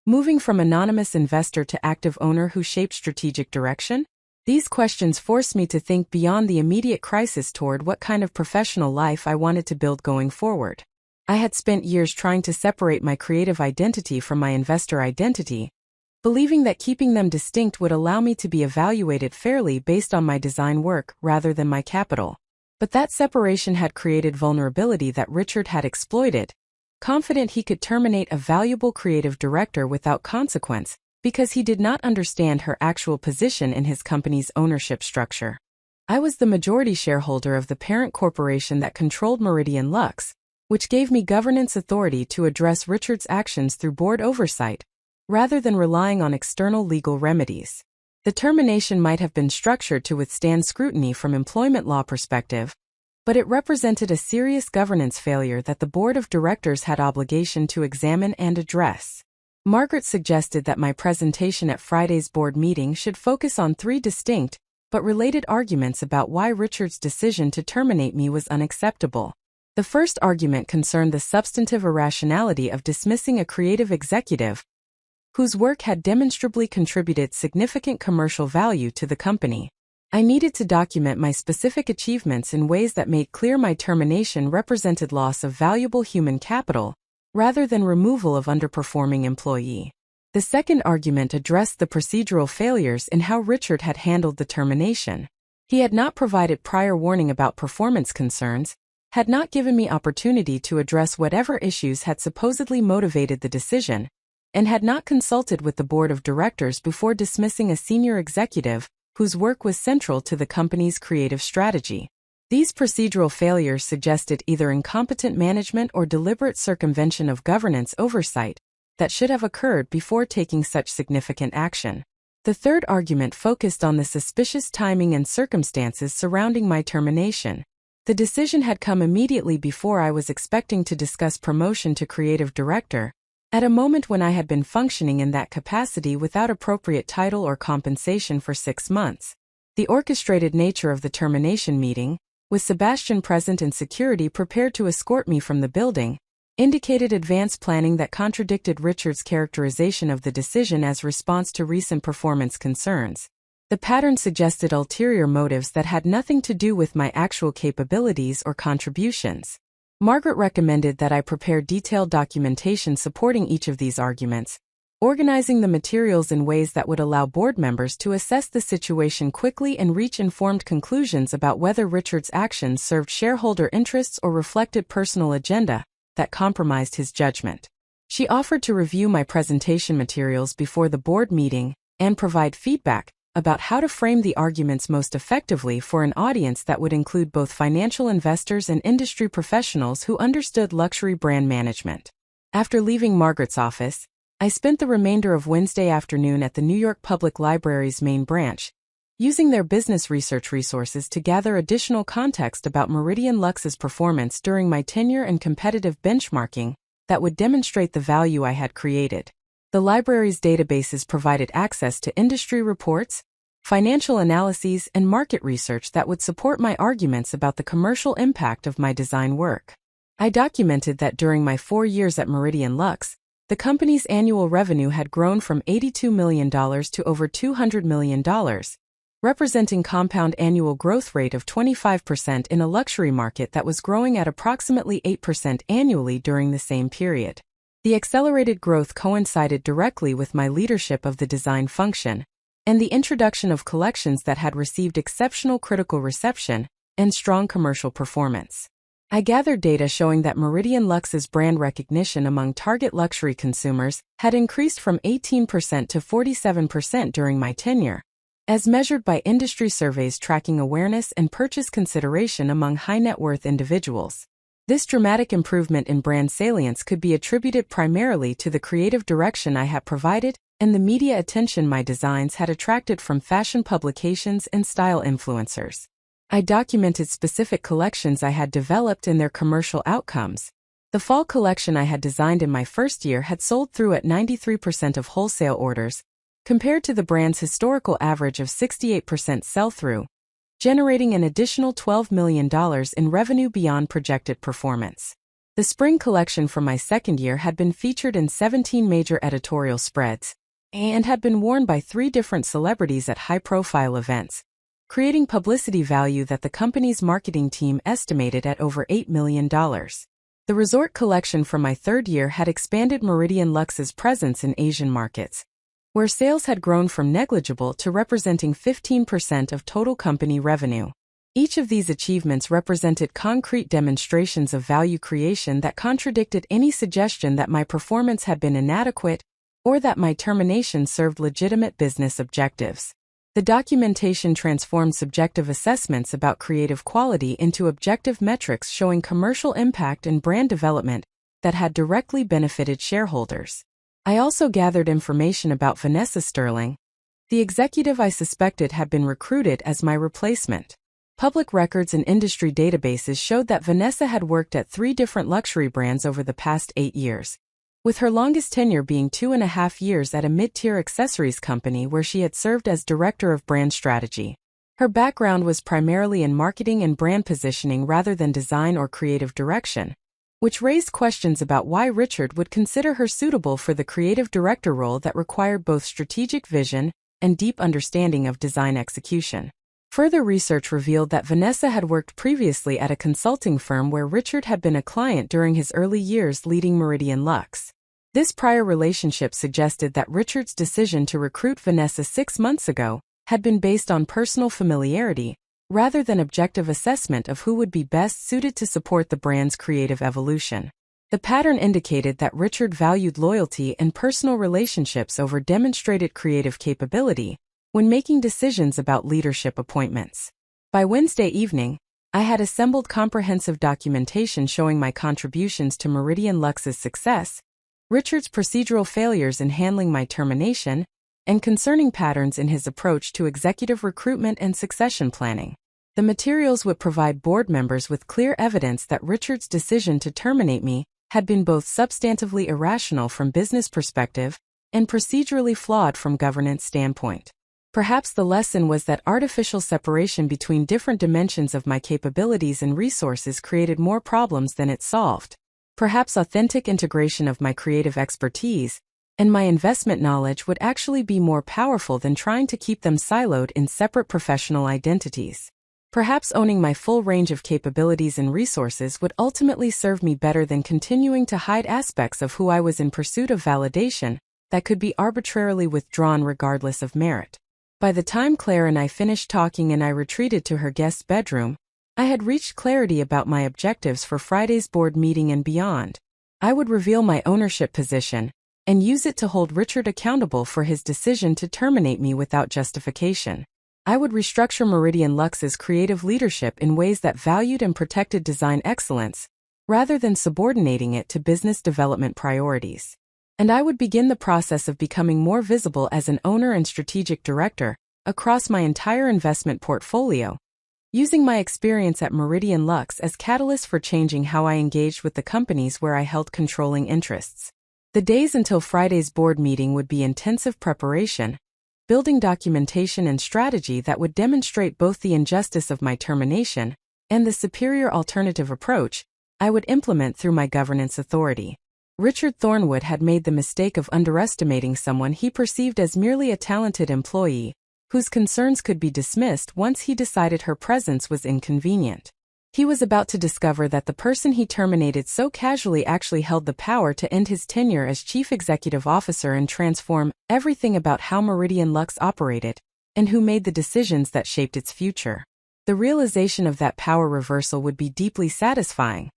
moving from anonymous investor to active owner who shaped strategic direction? These questions forced me to think beyond the immediate crisis toward what kind of professional life I wanted to build going forward. I had spent years trying to separate my creative identity from my investor identity, believing that keeping them distinct would allow me to be evaluated fairly based on my design work rather than my capital. But that separation had created vulnerability that Richard had exploited, confident he could terminate a valuable creative director without consequence because he did not understand her actual position in his company's ownership structure. I was the majority shareholder of the parent corporation that controlled Meridian Lux, which gave me governance authority to address Richard's actions through board oversight, rather than relying on external legal remedies. The termination might have been structured to withstand scrutiny from employment law perspective, but it represented a serious governance failure that the board of directors had obligation to examine and address. Margaret suggested that my presentation at Friday's board meeting should focus on three distinct, but related arguments about why Richard's decision to terminate me was unacceptable. The first argument concerned the substantive irrationality of dismissing a creative executive whose work had demonstrably contributed significant commercial value to the company. I needed to document my specific achievements in ways that made clear my termination represented loss of valuable human capital, rather than removal of underperforming employee. The second argument addressed the procedural failures in how Richard had handled the termination. He had not provided prior warning about performance concerns, had not given me opportunity to address whatever issues had supposedly motivated the decision, and had not consulted with the board of directors before dismissing a senior executive whose work was central to the company's creative strategy. These procedural failures suggested either incompetent management or deliberate circumvention of governance oversight that should have occurred before taking such significant action. The third argument focused on the suspicious timing and circumstances surrounding my termination. The decision had come immediately before I was expecting to discuss promotion to creative director, at a moment when I had been functioning in that capacity without appropriate title or compensation for 6 months. The orchestrated nature of the termination meeting, with Sebastian present and security prepared to escort me from the building, indicated advanced planning that contradicted Richard's characterization of the decision as response to recent performance concerns. The pattern suggested ulterior motives that had nothing to do with my actual capabilities or contributions. Margaret recommended that I prepare detailed documentation supporting each of these arguments, organizing the materials in ways that would allow board members to assess the situation quickly and reach informed conclusions about whether Richard's actions served shareholder interests or reflected personal agenda that compromised his judgment. She offered to review my presentation materials before the board meeting and provide feedback, about how to frame the arguments most effectively for an audience that would include both financial investors and industry professionals who understood luxury brand management. After leaving Margaret's office, I spent the remainder of Wednesday afternoon at the New York Public Library's main branch, using their business research resources to gather additional context about Meridian Lux's performance during my tenure and competitive benchmarking that would demonstrate the value I had created. The library's databases provided access to industry reports, financial analyses, and market research that would support my arguments about the commercial impact of my design work. I documented that during my 4 years at Meridian Lux, the company's annual revenue had grown from $82 million to over $200 million, representing compound annual growth rate of 25% in a luxury market that was growing at approximately 8% annually during the same period. The accelerated growth coincided directly with my leadership of the design function and the introduction of collections that had received exceptional critical reception and strong commercial performance. I gathered data showing that Meridian Lux's brand recognition among target luxury consumers had increased from 18% to 47% during my tenure, as measured by industry surveys tracking awareness and purchase consideration among high-net-worth individuals. This dramatic improvement in brand salience could be attributed primarily to the creative direction I had provided and the media attention my designs had attracted from fashion publications and style influencers. I documented specific collections I had developed and their commercial outcomes. The fall collection I had designed in my first year had sold through at 93% of wholesale orders, compared to the brand's historical average of 68% sell-through, generating an additional $12 million in revenue beyond projected performance. The spring collection from my second year had been featured in 17 major editorial spreads and had been worn by 3 different celebrities at high-profile events, creating publicity value that the company's marketing team estimated at over $8 million. The resort collection from my third year had expanded Meridian Lux's presence in Asian markets, where sales had grown from negligible to representing 15% of total company revenue. Each of these achievements represented concrete demonstrations of value creation that contradicted any suggestion that my performance had been inadequate or that my termination served legitimate business objectives. The documentation transformed subjective assessments about creative quality into objective metrics showing commercial impact and brand development that had directly benefited shareholders. I also gathered information about Vanessa Sterling, the executive I suspected had been recruited as my replacement. Public records and industry databases showed that Vanessa had worked at 3 different luxury brands over the past 8 years, with her longest tenure being 2.5 years at a mid-tier accessories company where she had served as director of brand strategy. Her background was primarily in marketing and brand positioning rather than design or creative direction, which raised questions about why Richard would consider her suitable for the creative director role that required both strategic vision and deep understanding of design execution. Further research revealed that Vanessa had worked previously at a consulting firm where Richard had been a client during his early years leading Meridian Lux. This prior relationship suggested that Richard's decision to recruit Vanessa 6 months ago had been based on personal familiarity, rather than objective assessment of who would be best suited to support the brand's creative evolution. The pattern indicated that Richard valued loyalty and personal relationships over demonstrated creative capability when making decisions about leadership appointments. By Wednesday evening, I had assembled comprehensive documentation showing my contributions to Meridian Lux's success, Richard's procedural failures in handling my termination, and concerning patterns in his approach to executive recruitment and succession planning. The materials would provide board members with clear evidence that Richard's decision to terminate me had been both substantively irrational from business perspective and procedurally flawed from governance standpoint. Perhaps the lesson was that artificial separation between different dimensions of my capabilities and resources created more problems than it solved. Perhaps authentic integration of my creative expertise and my investment knowledge would actually be more powerful than trying to keep them siloed in separate professional identities. Perhaps owning my full range of capabilities and resources would ultimately serve me better than continuing to hide aspects of who I was in pursuit of validation that could be arbitrarily withdrawn regardless of merit. By the time Claire and I finished talking and I retreated to her guest's bedroom, I had reached clarity about my objectives for Friday's board meeting and beyond. I would reveal my ownership position and use it to hold Richard accountable for his decision to terminate me without justification. I would restructure Meridian Lux's creative leadership in ways that valued and protected design excellence, rather than subordinating it to business development priorities. And I would begin the process of becoming more visible as an owner and strategic director across my entire investment portfolio, using my experience at Meridian Lux as catalyst for changing how I engaged with the companies where I held controlling interests. The days until Friday's board meeting would be intensive preparation, building documentation and strategy that would demonstrate both the injustice of my termination and the superior alternative approach I would implement through my governance authority. Richard Thornwood had made the mistake of underestimating someone he perceived as merely a talented employee, whose concerns could be dismissed once he decided her presence was inconvenient. He was about to discover that the person he terminated so casually actually held the power to end his tenure as chief executive officer and transform everything about how Meridian Lux operated, and who made the decisions that shaped its future. The realization of that power reversal would be deeply satisfying.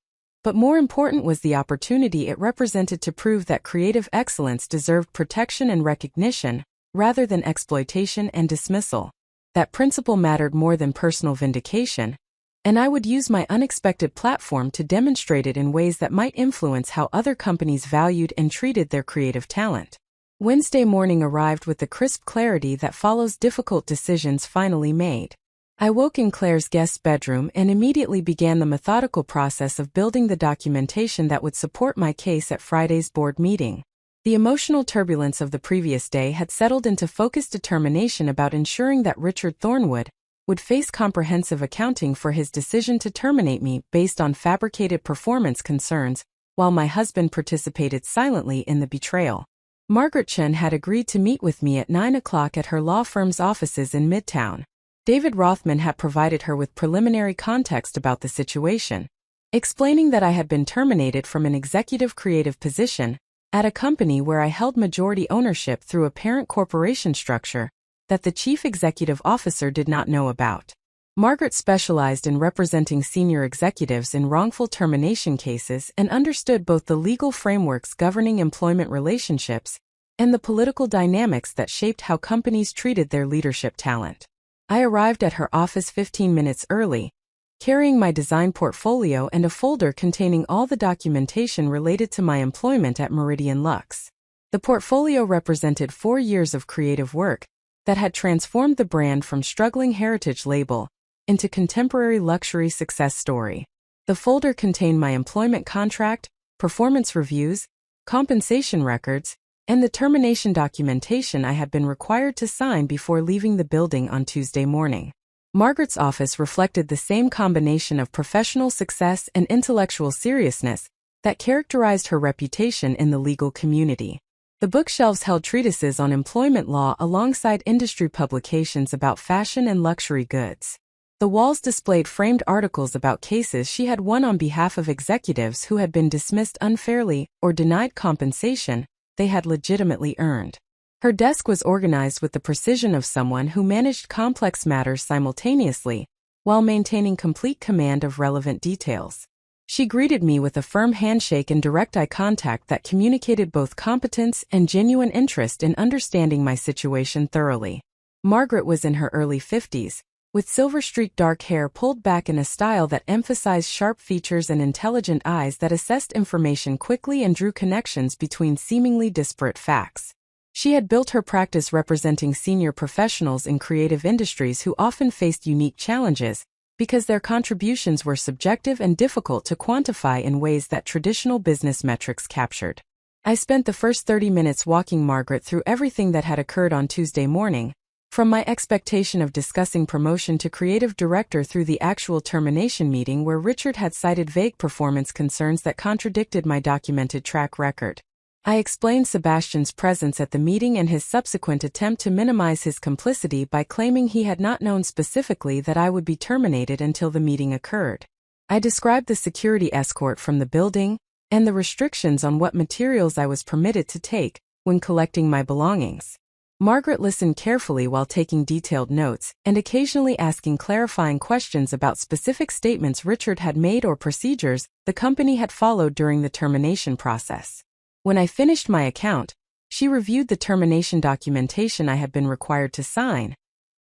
But more important was the opportunity it represented to prove that creative excellence deserved protection and recognition, rather than exploitation and dismissal. That principle mattered more than personal vindication, and I would use my unexpected platform to demonstrate it in ways that might influence how other companies valued and treated their creative talent. Wednesday morning arrived with the crisp clarity that follows difficult decisions finally made. I woke in Claire's guest bedroom and immediately began the methodical process of building the documentation that would support my case at Friday's board meeting. The emotional turbulence of the previous day had settled into focused determination about ensuring that Richard Thornwood would face comprehensive accounting for his decision to terminate me based on fabricated performance concerns, while my husband participated silently in the betrayal. Margaret Chen had agreed to meet with me at 9 o'clock at her law firm's offices in Midtown. David Rothman had provided her with preliminary context about the situation, explaining that I had been terminated from an executive creative position at a company where I held majority ownership through a parent corporation structure that the chief executive officer did not know about. Margaret specialized in representing senior executives in wrongful termination cases and understood both the legal frameworks governing employment relationships and the political dynamics that shaped how companies treated their leadership talent. I arrived at her office 15 minutes early, carrying my design portfolio and a folder containing all the documentation related to my employment at Meridian Lux. The portfolio represented 4 years of creative work that had transformed the brand from struggling heritage label into contemporary luxury success story. The folder contained my employment contract, performance reviews, compensation records, and the termination documentation I had been required to sign before leaving the building on Tuesday morning. Margaret's office reflected the same combination of professional success and intellectual seriousness that characterized her reputation in the legal community. The bookshelves held treatises on employment law alongside industry publications about fashion and luxury goods. The walls displayed framed articles about cases she had won on behalf of executives who had been dismissed unfairly or denied compensation they had legitimately earned. Her desk was organized with the precision of someone who managed complex matters simultaneously, while maintaining complete command of relevant details. She greeted me with a firm handshake and direct eye contact that communicated both competence and genuine interest in understanding my situation thoroughly. Margaret was in her early 50s, with silver-streaked dark hair pulled back in a style that emphasized sharp features and intelligent eyes that assessed information quickly and drew connections between seemingly disparate facts. She had built her practice representing senior professionals in creative industries who often faced unique challenges because their contributions were subjective and difficult to quantify in ways that traditional business metrics captured. I spent the first 30 minutes walking Margaret through everything that had occurred on Tuesday morning, from my expectation of discussing promotion to creative director through the actual termination meeting where Richard had cited vague performance concerns that contradicted my documented track record. I explained Sebastian's presence at the meeting and his subsequent attempt to minimize his complicity by claiming he had not known specifically that I would be terminated until the meeting occurred. I described the security escort from the building and the restrictions on what materials I was permitted to take when collecting my belongings. Margaret listened carefully while taking detailed notes and occasionally asking clarifying questions about specific statements Richard had made or procedures the company had followed during the termination process. When I finished my account, She reviewed the termination documentation I had been required to sign,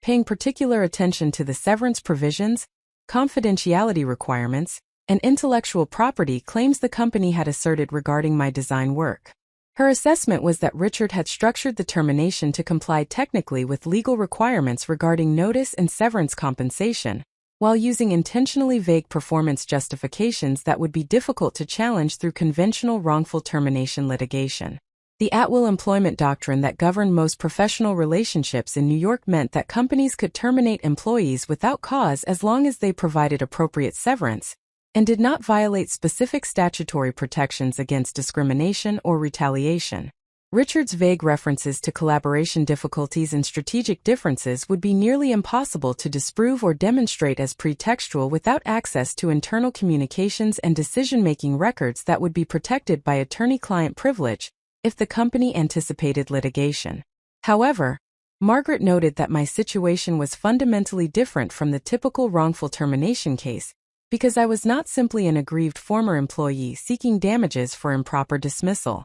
paying particular attention to the severance provisions, confidentiality requirements, and intellectual property claims the company had asserted regarding my design work. Her assessment was that Richard had structured the termination to comply technically with legal requirements regarding notice and severance compensation, while using intentionally vague performance justifications that would be difficult to challenge through conventional wrongful termination litigation. The at-will employment doctrine that governed most professional relationships in New York meant that companies could terminate employees without cause as long as they provided appropriate severance and did not violate specific statutory protections against discrimination or retaliation. Richard's vague references to collaboration difficulties and strategic differences would be nearly impossible to disprove or demonstrate as pretextual without access to internal communications and decision-making records that would be protected by attorney-client privilege if the company anticipated litigation. However, Margaret noted that my situation was fundamentally different from the typical wrongful termination case, because I was not simply an aggrieved former employee seeking damages for improper dismissal.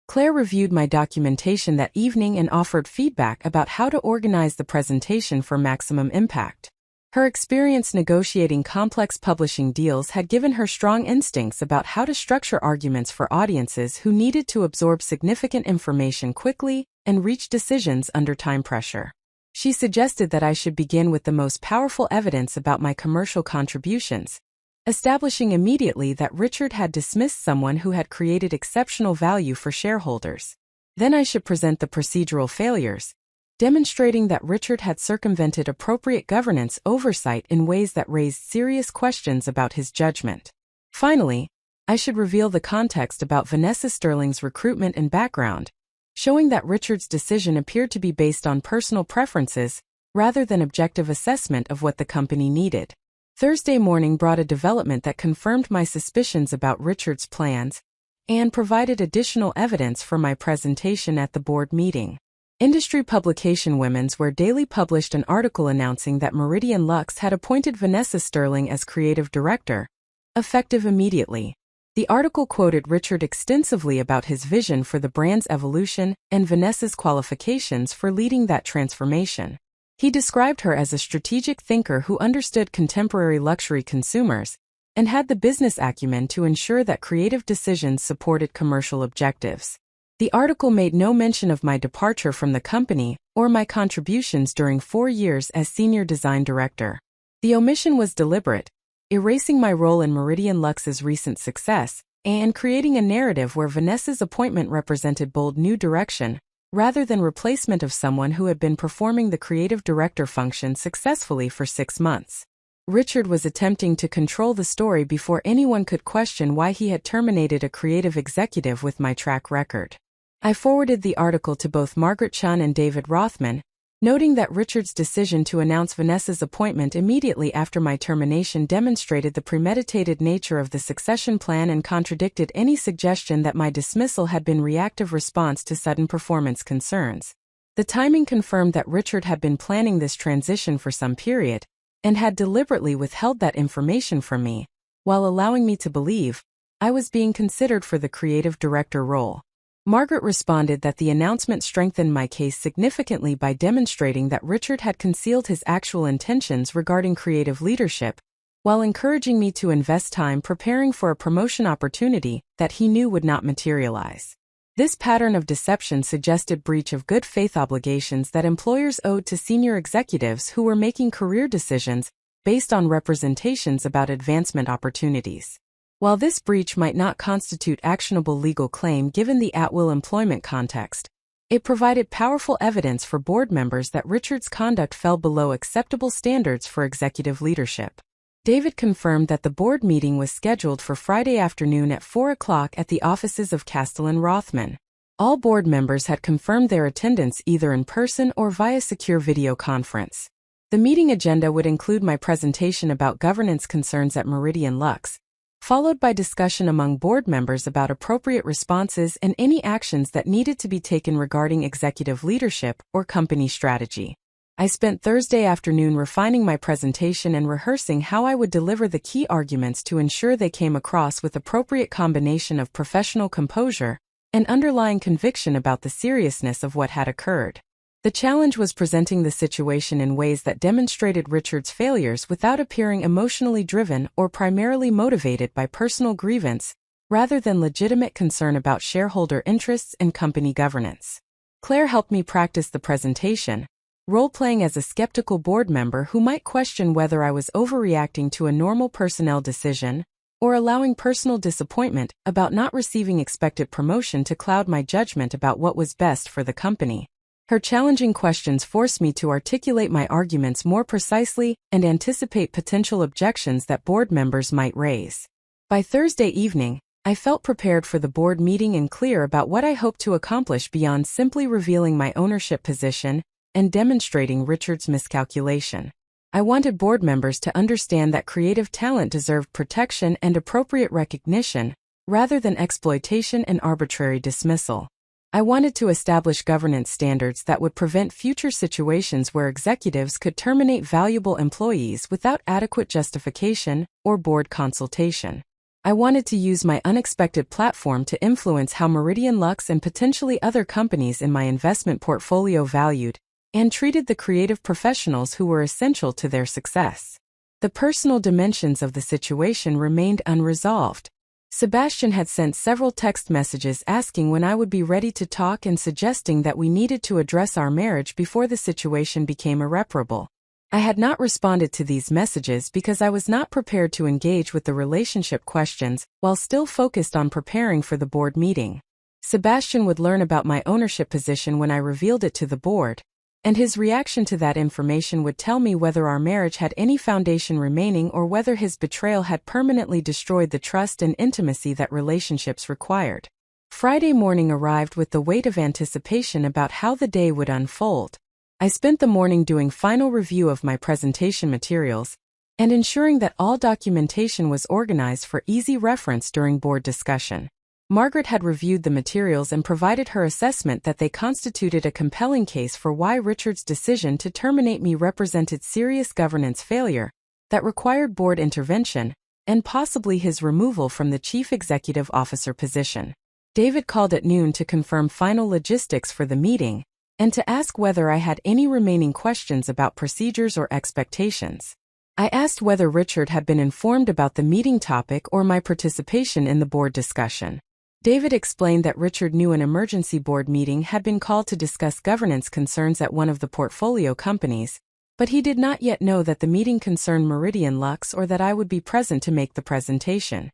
Claire reviewed my documentation that evening and offered feedback about how to organize the presentation for maximum impact. Her experience negotiating complex publishing deals had given her strong instincts about how to structure arguments for audiences who needed to absorb significant information quickly and reach decisions under time pressure. She suggested that I should begin with the most powerful evidence about my commercial contributions, establishing immediately that Richard had dismissed someone who had created exceptional value for shareholders. Then I should present the procedural failures, demonstrating that Richard had circumvented appropriate governance oversight in ways that raised serious questions about his judgment. Finally, I should reveal the context about Vanessa Sterling's recruitment and background, showing that Richard's decision appeared to be based on personal preferences rather than objective assessment of what the company needed. Thursday morning brought a development that confirmed my suspicions about Richard's plans and provided additional evidence for my presentation at the board meeting. Industry publication Women's Wear Daily published an article announcing that Meridian Lux had appointed Vanessa Sterling as creative director, effective immediately. The article quoted Richard extensively about his vision for the brand's evolution and Vanessa's qualifications for leading that transformation. He described her as a strategic thinker who understood contemporary luxury consumers and had the business acumen to ensure that creative decisions supported commercial objectives. The article made no mention of my departure from the company or my contributions during 4 years as senior design director. The omission was deliberate, erasing my role in Meridian Lux's recent success and creating a narrative where Vanessa's appointment represented bold new direction, rather than replacement of someone who had been performing the creative director function successfully for 6 months. Richard was attempting to control the story before anyone could question why he had terminated a creative executive with my track record. I forwarded the article to both Margaret Chun and David Rothman, noting that Richard's decision to announce Vanessa's appointment immediately after my termination demonstrated the premeditated nature of the succession plan and contradicted any suggestion that my dismissal had been reactive response to sudden performance concerns. The timing confirmed that Richard had been planning this transition for some period and had deliberately withheld that information from me, while allowing me to believe I was being considered for the creative director role. Margaret responded that the announcement strengthened my case significantly by demonstrating that Richard had concealed his actual intentions regarding creative leadership, while encouraging me to invest time preparing for a promotion opportunity that he knew would not materialize. This pattern of deception suggested breach of good faith obligations that employers owed to senior executives who were making career decisions based on representations about advancement opportunities. While this breach might not constitute actionable legal claim given the at-will employment context, it provided powerful evidence for board members that Richard's conduct fell below acceptable standards for executive leadership. David confirmed that the board meeting was scheduled for Friday afternoon at 4 o'clock at the offices of Castellan Rothman. All board members had confirmed their attendance either in person or via secure video conference. The meeting agenda would include my presentation about governance concerns at Meridian Lux, followed by discussion among board members about appropriate responses and any actions that needed to be taken regarding executive leadership or company strategy. I spent Thursday afternoon refining my presentation and rehearsing how I would deliver the key arguments to ensure they came across with appropriate combination of professional composure an underlying conviction about the seriousness of what had occurred. The challenge was presenting the situation in ways that demonstrated Richard's failures without appearing emotionally driven or primarily motivated by personal grievance, rather than legitimate concern about shareholder interests and company governance. Claire helped me practice the presentation, role-playing as a skeptical board member who might question whether I was overreacting to a normal personnel decision or allowing personal disappointment about not receiving expected promotion to cloud my judgment about what was best for the company. Her challenging questions forced me to articulate my arguments more precisely and anticipate potential objections that board members might raise. By Thursday evening, I felt prepared for the board meeting and clear about what I hoped to accomplish beyond simply revealing my ownership position and demonstrating Richard's miscalculation. I wanted board members to understand that creative talent deserved protection and appropriate recognition, rather than exploitation and arbitrary dismissal. I wanted to establish governance standards that would prevent future situations where executives could terminate valuable employees without adequate justification or board consultation. I wanted to use my unexpected platform to influence how Meridian Lux and potentially other companies in my investment portfolio valued and treated the creative professionals who were essential to their success. The personal dimensions of the situation remained unresolved. Sebastian had sent several text messages asking when I would be ready to talk and suggesting that we needed to address our marriage before the situation became irreparable. I had not responded to these messages because I was not prepared to engage with the relationship questions while still focused on preparing for the board meeting. Sebastian would learn about my ownership position when I revealed it to the board, and his reaction to that information would tell me whether our marriage had any foundation remaining or whether his betrayal had permanently destroyed the trust and intimacy that relationships required. Friday morning arrived with the weight of anticipation about how the day would unfold. I spent the morning doing final review of my presentation materials and ensuring that all documentation was organized for easy reference during board discussion. Margaret had reviewed the materials and provided her assessment that they constituted a compelling case for why Richard's decision to terminate me represented serious governance failure that required board intervention and possibly his removal from the chief executive officer position. David called at noon to confirm final logistics for the meeting and to ask whether I had any remaining questions about procedures or expectations. I asked whether Richard had been informed about the meeting topic or my participation in the board discussion. David explained that Richard knew an emergency board meeting had been called to discuss governance concerns at one of the portfolio companies, but he did not yet know that the meeting concerned Meridian Lux or that I would be present to make the presentation.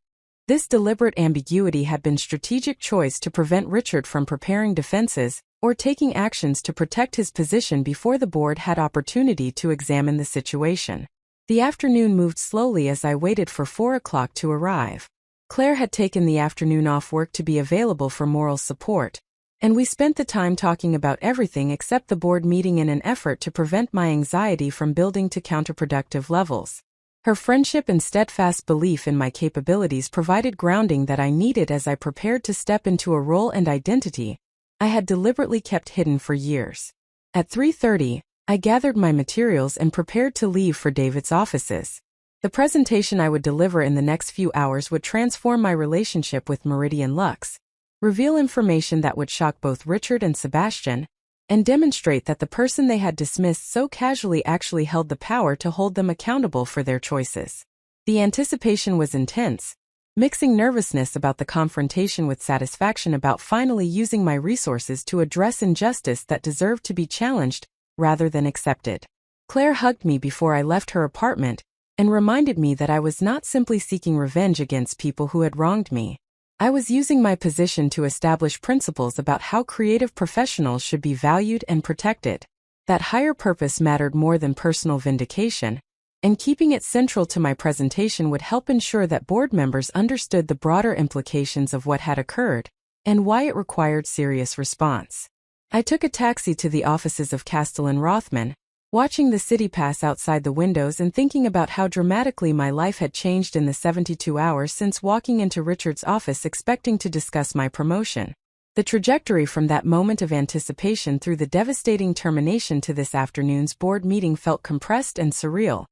This deliberate ambiguity had been strategic choice to prevent Richard from preparing defenses or taking actions to protect his position before the board had opportunity to examine the situation. The afternoon moved slowly as I waited for 4 o'clock to arrive. Claire had taken the afternoon off work to be available for moral support, and we spent the time talking about everything except the board meeting in an effort to prevent my anxiety from building to counterproductive levels. Her friendship and steadfast belief in my capabilities provided grounding that I needed as I prepared to step into a role and identity I had deliberately kept hidden for years. At 3:30, I gathered my materials and prepared to leave for David's offices. The presentation I would deliver in the next few hours would transform my relationship with Meridian Lux, reveal information that would shock both Richard and Sebastian, and demonstrate that the person they had dismissed so casually actually held the power to hold them accountable for their choices. The anticipation was intense, mixing nervousness about the confrontation with satisfaction about finally using my resources to address injustice that deserved to be challenged rather than accepted. Claire hugged me before I left her apartment and reminded me that I was not simply seeking revenge against people who had wronged me. I was using my position to establish principles about how creative professionals should be valued and protected, that higher purpose mattered more than personal vindication, and keeping it central to my presentation would help ensure that board members understood the broader implications of what had occurred and why it required serious response. I took a taxi to the offices of Castellan Rothman, watching the city pass outside the windows and thinking about how dramatically my life had changed in the 72 hours since walking into Richard's office expecting to discuss my promotion. The trajectory from that moment of anticipation through the devastating termination to this afternoon's board meeting felt compressed and surreal,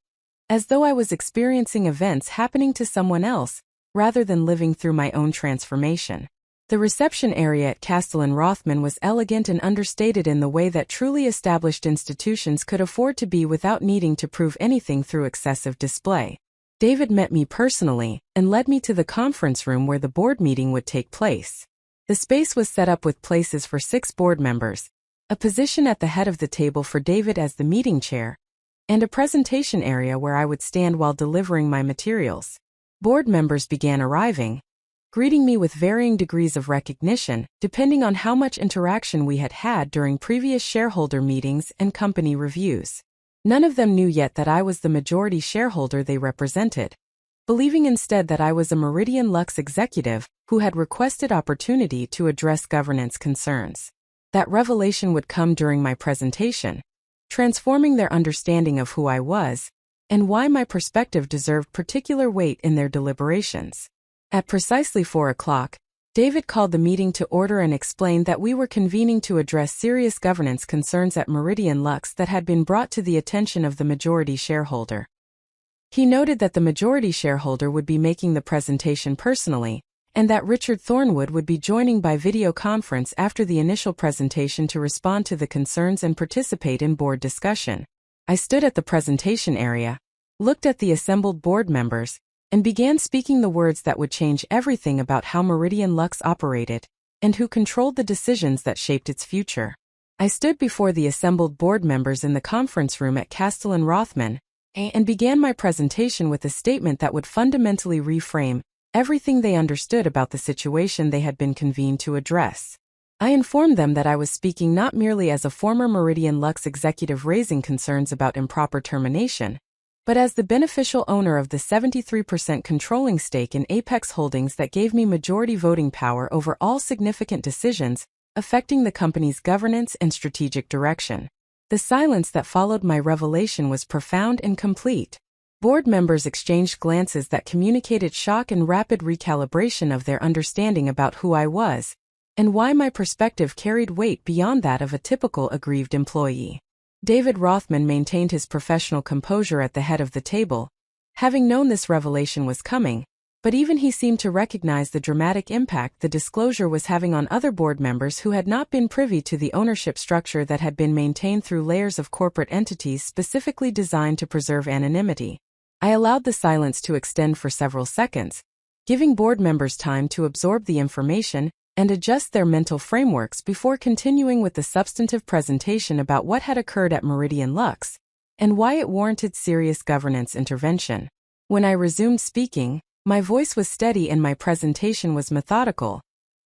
as though I was experiencing events happening to someone else, rather than living through my own transformation. The reception area at Castellan Rothman was elegant and understated in the way that truly established institutions could afford to be without needing to prove anything through excessive display. David met me personally and led me to the conference room where the board meeting would take place. The space was set up with places for 6 board members, a position at the head of the table for David as the meeting chair, and a presentation area where I would stand while delivering my materials. Board members began arriving, greeting me with varying degrees of recognition, depending on how much interaction we had had during previous shareholder meetings and company reviews. None of them knew yet that I was the majority shareholder they represented, believing instead that I was a Meridian Lux executive who had requested opportunity to address governance concerns. That revelation would come during my presentation, transforming their understanding of who I was and why my perspective deserved particular weight in their deliberations. At precisely 4 o'clock, David called the meeting to order and explained that we were convening to address serious governance concerns at Meridian Lux that had been brought to the attention of the majority shareholder. He noted that the majority shareholder would be making the presentation personally, and that Richard Thornwood would be joining by video conference after the initial presentation to respond to the concerns and participate in board discussion. I stood at the presentation area, looked at the assembled board members, and began speaking the words that would change everything about how Meridian Lux operated and who controlled the decisions that shaped its future. I stood before the assembled board members in the conference room at Castellan Rothman and began my presentation with a statement that would fundamentally reframe everything they understood about the situation they had been convened to address. I informed them that I was speaking not merely as a former Meridian Lux executive raising concerns about improper termination, but as the beneficial owner of the 73% controlling stake in Apex Holdings that gave me majority voting power over all significant decisions affecting the company's governance and strategic direction. The silence that followed my revelation was profound and complete. Board members exchanged glances that communicated shock and rapid recalibration of their understanding about who I was, and why my perspective carried weight beyond that of a typical aggrieved employee. David Rothman maintained his professional composure at the head of the table, having known this revelation was coming, but even he seemed to recognize the dramatic impact the disclosure was having on other board members who had not been privy to the ownership structure that had been maintained through layers of corporate entities specifically designed to preserve anonymity. I allowed the silence to extend for several seconds, giving board members time to absorb the information and adjust their mental frameworks before continuing with the substantive presentation about what had occurred at Meridian Lux and why it warranted serious governance intervention. When I resumed speaking, my voice was steady and my presentation was methodical,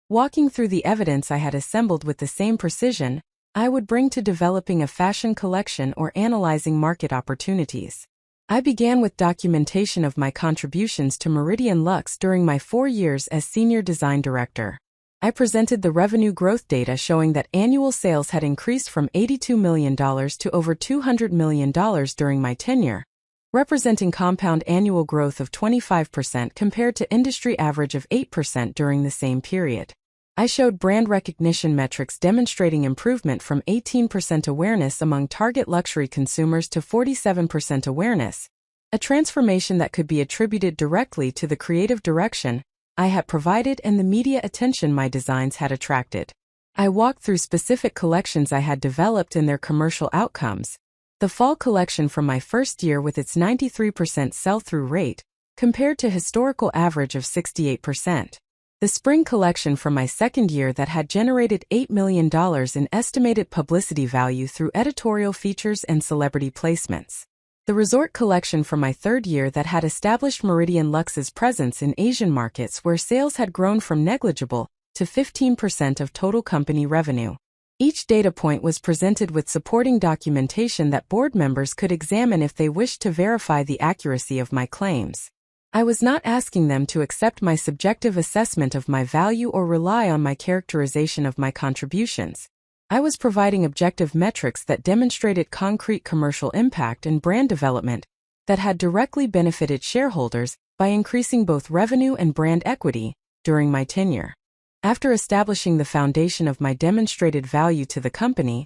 walking through the evidence I had assembled with the same precision I would bring to developing a fashion collection or analyzing market opportunities. I began with documentation of my contributions to Meridian Lux during my 4 years as Senior Design Director. I presented the revenue growth data showing that annual sales had increased from $82 million to over $200 million during my tenure, representing compound annual growth of 25% compared to industry average of 8% during the same period. I showed brand recognition metrics demonstrating improvement from 18% awareness among target luxury consumers to 47% awareness, a transformation that could be attributed directly to the creative direction I had provided and the media attention my designs had attracted. I walked through specific collections I had developed and their commercial outcomes. The fall collection from my first year with its 93% sell-through rate, compared to historical average of 68%. The spring collection from my second year that had generated $8 million in estimated publicity value through editorial features and celebrity placements. The resort collection from my third year that had established Meridian Lux's presence in Asian markets where sales had grown from negligible to 15% of total company revenue. Each data point was presented with supporting documentation that board members could examine if they wished to verify the accuracy of my claims. I was not asking them to accept my subjective assessment of my value or rely on my characterization of my contributions. I was providing objective metrics that demonstrated concrete commercial impact and brand development that had directly benefited shareholders by increasing both revenue and brand equity during my tenure. After establishing the foundation of my demonstrated value to the company,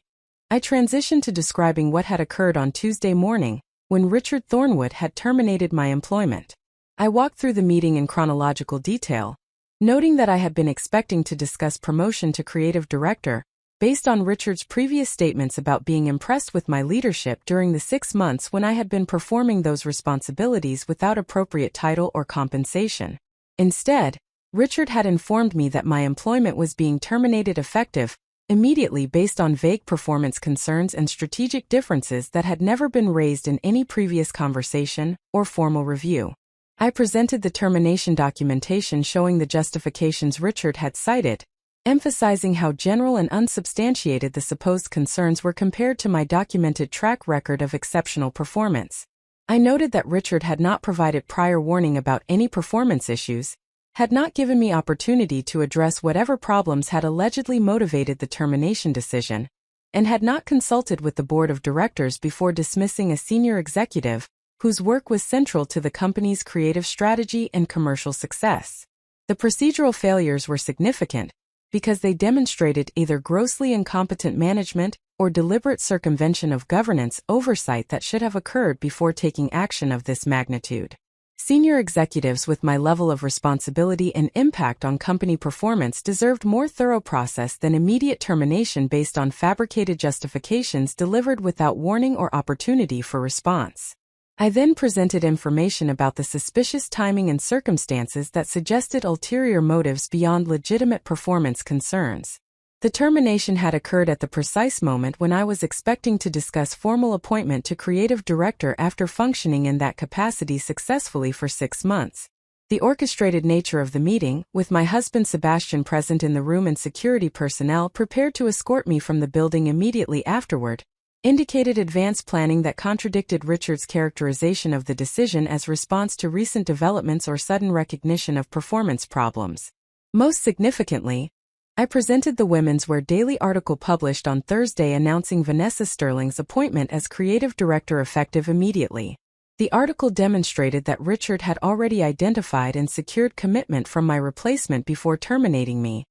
I transitioned to describing what had occurred on Tuesday morning when Richard Thornwood had terminated my employment. I walked through the meeting in chronological detail, Noting that I had been expecting to discuss promotion to creative director, based on Richard's previous statements about being impressed with my leadership during the 6 months when I had been performing those responsibilities without appropriate title or compensation. Instead, Richard had informed me that my employment was being terminated effective immediately based on vague performance concerns and strategic differences that had never been raised in any previous conversation or formal review. I presented the termination documentation showing the justifications Richard had cited, emphasizing how general and unsubstantiated the supposed concerns were compared to my documented track record of exceptional performance. I noted that Richard had not provided prior warning about any performance issues, had not given me opportunity to address whatever problems had allegedly motivated the termination decision, and had not consulted with the board of directors before dismissing a senior executive whose work was central to the company's creative strategy and commercial success. The procedural failures were significant because they demonstrated either grossly incompetent management or deliberate circumvention of governance oversight that should have occurred before taking action of this magnitude. Senior executives with my level of responsibility and impact on company performance deserved more thorough process than immediate termination based on fabricated justifications delivered without warning or opportunity for response. I then presented information about the suspicious timing and circumstances that suggested ulterior motives beyond legitimate performance concerns. The termination had occurred at the precise moment when I was expecting to discuss formal appointment to creative director after functioning in that capacity successfully for 6 months. The orchestrated nature of the meeting, with my husband Sebastian present in the room and security personnel prepared to escort me from the building immediately afterward, indicated advanced planning that contradicted Richard's characterization of the decision as response to recent developments or sudden recognition of performance problems. Most significantly, I presented the Women's Wear Daily article published on Thursday announcing Vanessa Sterling's appointment as creative director effective immediately. The article demonstrated that Richard had already identified and secured commitment from my replacement before terminating me,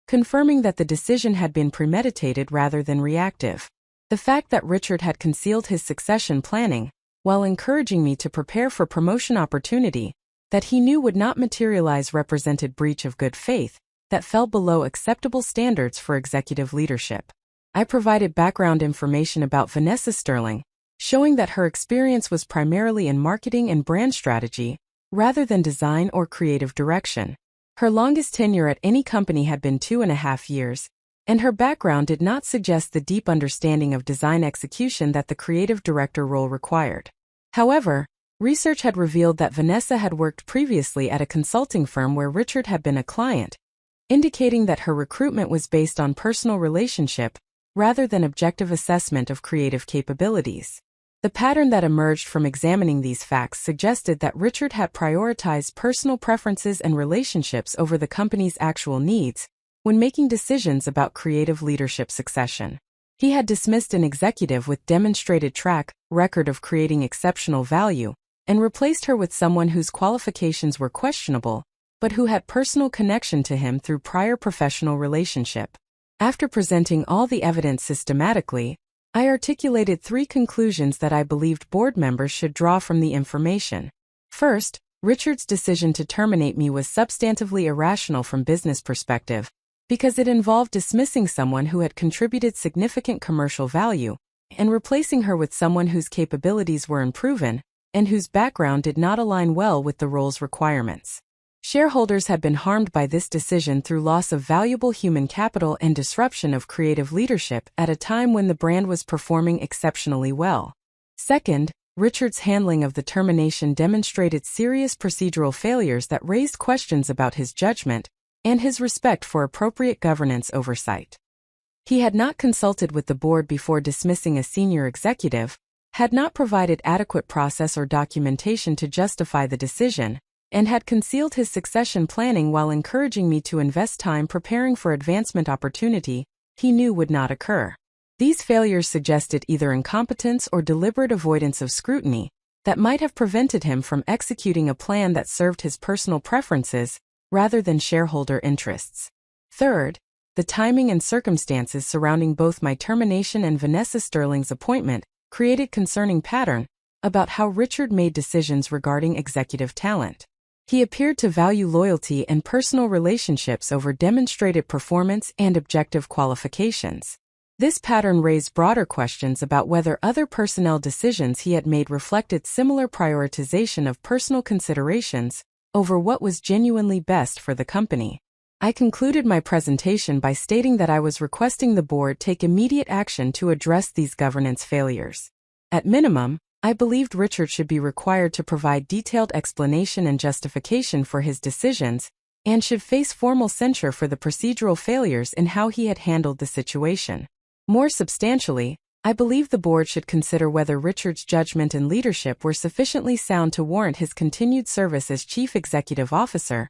confirming that the decision had been premeditated rather than reactive. The fact that Richard had concealed his succession planning, while encouraging me to prepare for promotion opportunity, that he knew would not materialize represented breach of good faith that fell below acceptable standards for executive leadership. I provided background information about Vanessa Sterling, showing that her experience was primarily in marketing and brand strategy, rather than design or creative direction. Her longest tenure at any company had been 2.5 years, and her background did not suggest the deep understanding of design execution that the creative director role required. However, research had revealed that Vanessa had worked previously at a consulting firm where Richard had been a client, indicating that her recruitment was based on personal relationship rather than objective assessment of creative capabilities. The pattern that emerged from examining these facts suggested that Richard had prioritized personal preferences and relationships over the company's actual needs when making decisions about creative leadership succession. He had dismissed an executive with demonstrated track record of creating exceptional value and replaced her with someone whose qualifications were questionable, but who had personal connection to him through prior professional relationship. After presenting all the evidence systematically, I articulated 3 conclusions that I believed board members should draw from the information. First, Richard's decision to terminate me was substantively irrational from business perspective, because it involved dismissing someone who had contributed significant commercial value and replacing her with someone whose capabilities were unproven and whose background did not align well with the role's requirements. Shareholders had been harmed by this decision through loss of valuable human capital and disruption of creative leadership at a time when the brand was performing exceptionally well. Second, Richard's handling of the termination demonstrated serious procedural failures that raised questions about his judgment and his respect for appropriate governance oversight. He had not consulted with the board before dismissing a senior executive, had not provided adequate process or documentation to justify the decision, and had concealed his succession planning while encouraging me to invest time preparing for advancement opportunity he knew would not occur. These failures suggested either incompetence or deliberate avoidance of scrutiny that might have prevented him from executing a plan that served his personal preferences rather than shareholder interests. Third, the timing and circumstances surrounding both my termination and Vanessa Sterling's appointment created concerning pattern about how Richard made decisions regarding executive talent. He appeared to value loyalty and personal relationships over demonstrated performance and objective qualifications. This pattern raised broader questions about whether other personnel decisions he had made reflected similar prioritization of personal considerations over what was genuinely best for the company. I concluded my presentation by stating that I was requesting the board take immediate action to address these governance failures. At minimum, I believed Richard should be required to provide detailed explanation and justification for his decisions, and should face formal censure for the procedural failures in how he had handled the situation. More substantially, I believe the board should consider whether Richard's judgment and leadership were sufficiently sound to warrant his continued service as Chief Executive Officer,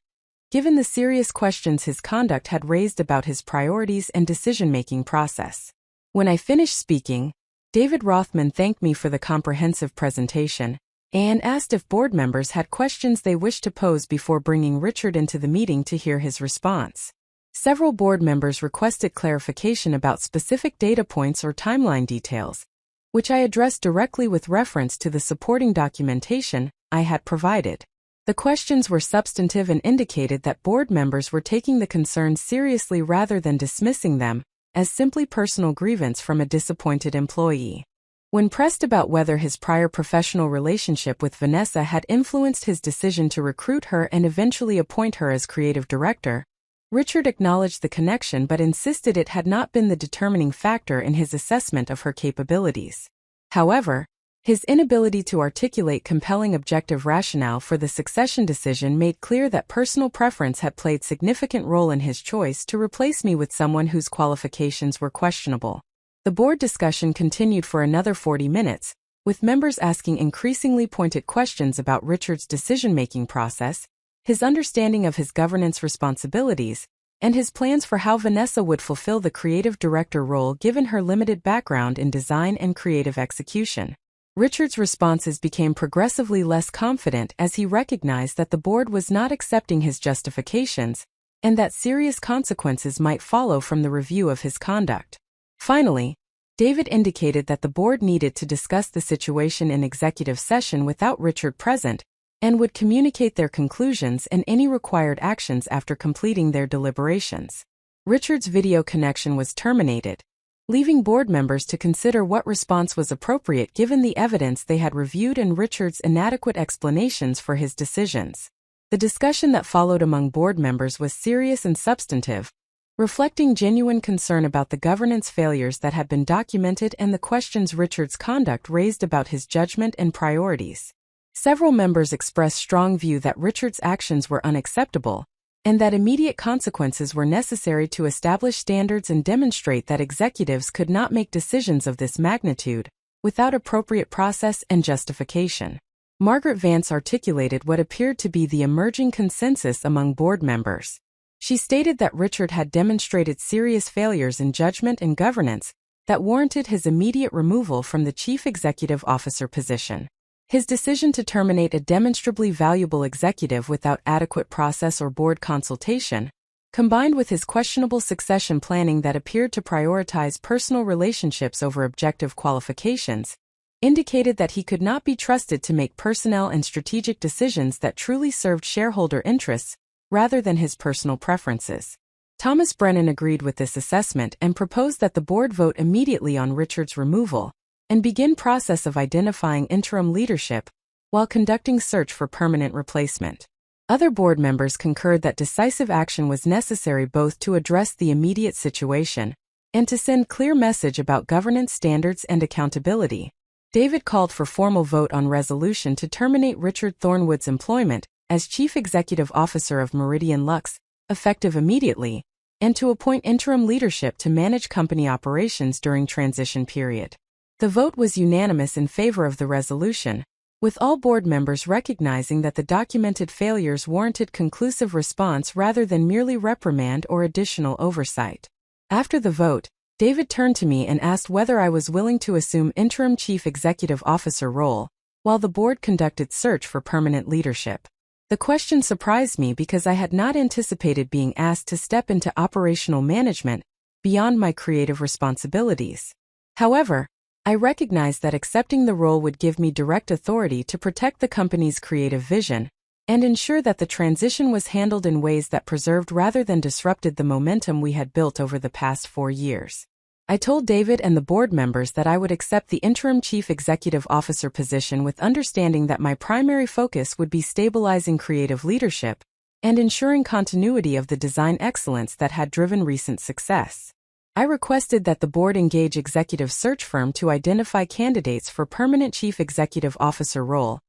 given the serious questions his conduct had raised about his priorities and decision-making process. When I finished speaking, David Rothman thanked me for the comprehensive presentation and asked if board members had questions they wished to pose before bringing Richard into the meeting to hear his response. Several board members requested clarification about specific data points or timeline details, which I addressed directly with reference to the supporting documentation I had provided. The questions were substantive and indicated that board members were taking the concerns seriously rather than dismissing them as simply personal grievance from a disappointed employee. When pressed about whether his prior professional relationship with Vanessa had influenced his decision to recruit her and eventually appoint her as creative director, Richard acknowledged the connection but insisted it had not been the determining factor in his assessment of her capabilities. However, his inability to articulate compelling objective rationale for the succession decision made clear that personal preference had played significant role in his choice to replace me with someone whose qualifications were questionable. The board discussion continued for another 40 minutes, with members asking increasingly pointed questions about Richard's decision-making process, his understanding of his governance responsibilities, and his plans for how Vanessa would fulfill the creative director role given her limited background in design and creative execution. Richard's responses became progressively less confident as he recognized that the board was not accepting his justifications, and that serious consequences might follow from the review of his conduct. Finally, David indicated that the board needed to discuss the situation in executive session without Richard present, and would communicate their conclusions and any required actions after completing their deliberations. Richard's video connection was terminated, leaving board members to consider what response was appropriate given the evidence they had reviewed and Richard's inadequate explanations for his decisions. The discussion that followed among board members was serious and substantive, reflecting genuine concern about the governance failures that had been documented and the questions Richard's conduct raised about his judgment and priorities. Several members expressed strong view that Richard's actions were unacceptable, and that immediate consequences were necessary to establish standards and demonstrate that executives could not make decisions of this magnitude without appropriate process and justification. Margaret Vance articulated what appeared to be the emerging consensus among board members. She stated that Richard had demonstrated serious failures in judgment and governance that warranted his immediate removal from the chief executive officer position. His decision to terminate a demonstrably valuable executive without adequate process or board consultation, combined with his questionable succession planning that appeared to prioritize personal relationships over objective qualifications, indicated that he could not be trusted to make personnel and strategic decisions that truly served shareholder interests rather than his personal preferences. Thomas Brennan agreed with this assessment and proposed that the board vote immediately on Richard's removal and begin process of identifying interim leadership while conducting search for permanent replacement. Other board members concurred that decisive action was necessary both to address the immediate situation and to send clear message about governance standards and accountability. David called for formal vote on resolution to terminate Richard Thornwood's employment as Chief Executive Officer of Meridian Lux, effective immediately, and to appoint interim leadership to manage company operations during transition period. The vote was unanimous in favor of the resolution, with all board members recognizing that the documented failures warranted conclusive response rather than merely reprimand or additional oversight. After the vote, David turned to me and asked whether I was willing to assume interim chief executive officer role, while the board conducted search for permanent leadership. The question surprised me because I had not anticipated being asked to step into operational management beyond my creative responsibilities. However, I recognized that accepting the role would give me direct authority to protect the company's creative vision, and ensure that the transition was handled in ways that preserved rather than disrupted the momentum we had built over the past 4 years. I told David and the board members that I would accept the interim chief executive officer position with understanding that my primary focus would be stabilizing creative leadership and ensuring continuity of the design excellence that had driven recent success. I requested that the board engage executive search firm to identify candidates for permanent chief executive officer role,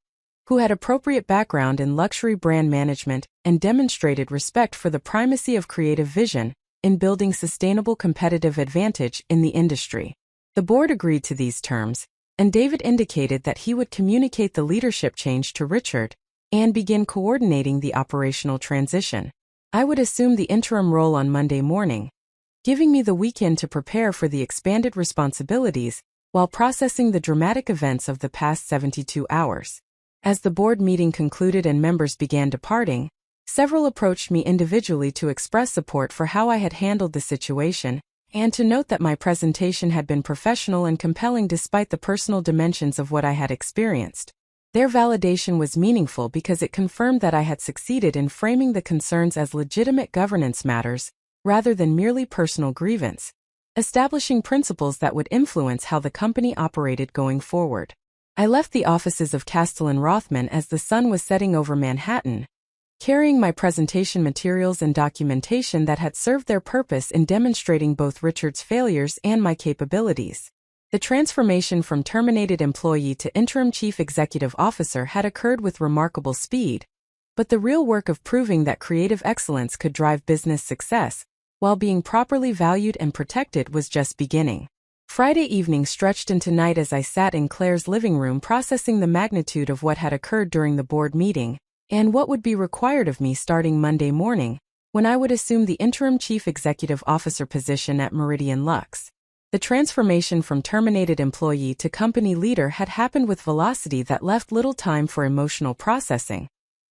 who had appropriate background in luxury brand management and demonstrated respect for the primacy of creative vision in building sustainable competitive advantage in the industry. The board agreed to these terms, and David indicated that he would communicate the leadership change to Richard and begin coordinating the operational transition. I would assume the interim role on Monday morning, giving me the weekend to prepare for the expanded responsibilities while processing the dramatic events of the past 72 hours. As the board meeting concluded and members began departing, several approached me individually to express support for how I had handled the situation and to note that my presentation had been professional and compelling despite the personal dimensions of what I had experienced. Their validation was meaningful because it confirmed that I had succeeded in framing the concerns as legitimate governance matters rather than merely personal grievance, establishing principles that would influence how the company operated going forward. I left the offices of Castellan Rothman as the sun was setting over Manhattan, carrying my presentation materials and documentation that had served their purpose in demonstrating both Richard's failures and my capabilities. The transformation from terminated employee to interim chief executive officer had occurred with remarkable speed, but the real work of proving that creative excellence could drive business success while being properly valued and protected was just beginning. Friday evening stretched into night as I sat in Claire's living room processing the magnitude of what had occurred during the board meeting and what would be required of me starting Monday morning, when I would assume the interim chief executive officer position at Meridian Lux. The transformation from terminated employee to company leader had happened with velocity that left little time for emotional processing,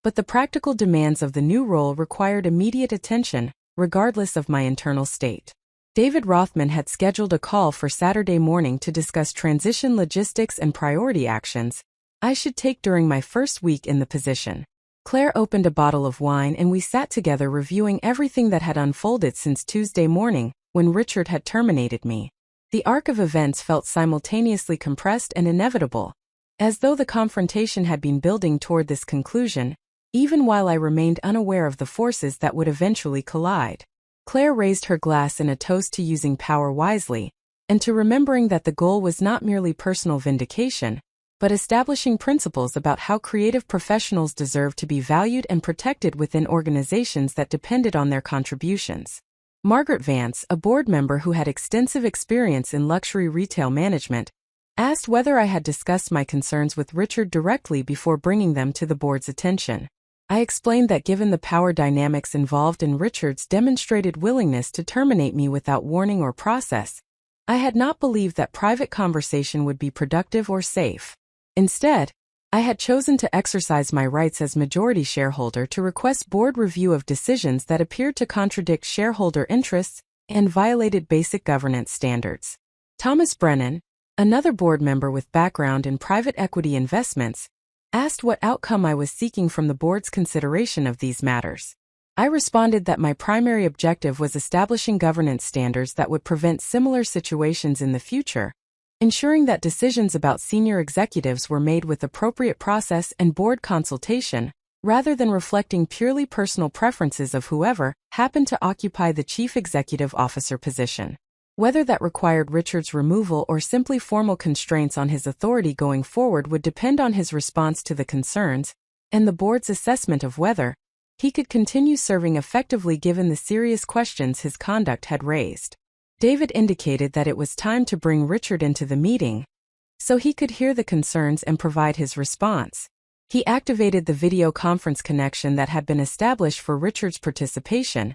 but the practical demands of the new role required immediate attention, regardless of my internal state. David Rothman had scheduled a call for Saturday morning to discuss transition logistics and priority actions I should take during my first week in the position. Claire opened a bottle of wine and we sat together reviewing everything that had unfolded since Tuesday morning, when Richard had terminated me. The arc of events felt simultaneously compressed and inevitable, as though the confrontation had been building toward this conclusion, even while I remained unaware of the forces that would eventually collide. Claire raised her glass in a toast to using power wisely, and to remembering that the goal was not merely personal vindication, but establishing principles about how creative professionals deserve to be valued and protected within organizations that depended on their contributions. Margaret Vance, a board member who had extensive experience in luxury retail management, asked whether I had discussed my concerns with Richard directly before bringing them to the board's attention. I explained that given the power dynamics involved in Richard's demonstrated willingness to terminate me without warning or process, I had not believed that private conversation would be productive or safe. Instead, I had chosen to exercise my rights as majority shareholder to request board review of decisions that appeared to contradict shareholder interests and violated basic governance standards. Thomas Brennan, another board member with background in private equity investments, asked what outcome I was seeking from the board's consideration of these matters. I responded that my primary objective was establishing governance standards that would prevent similar situations in the future, ensuring that decisions about senior executives were made with appropriate process and board consultation, rather than reflecting purely personal preferences of whoever happened to occupy the chief executive officer position. Whether that required Richard's removal or simply formal constraints on his authority going forward would depend on his response to the concerns, and the board's assessment of whether he could continue serving effectively given the serious questions his conduct had raised. David indicated that it was time to bring Richard into the meeting, so he could hear the concerns and provide his response. He activated the video conference connection that had been established for Richard's participation,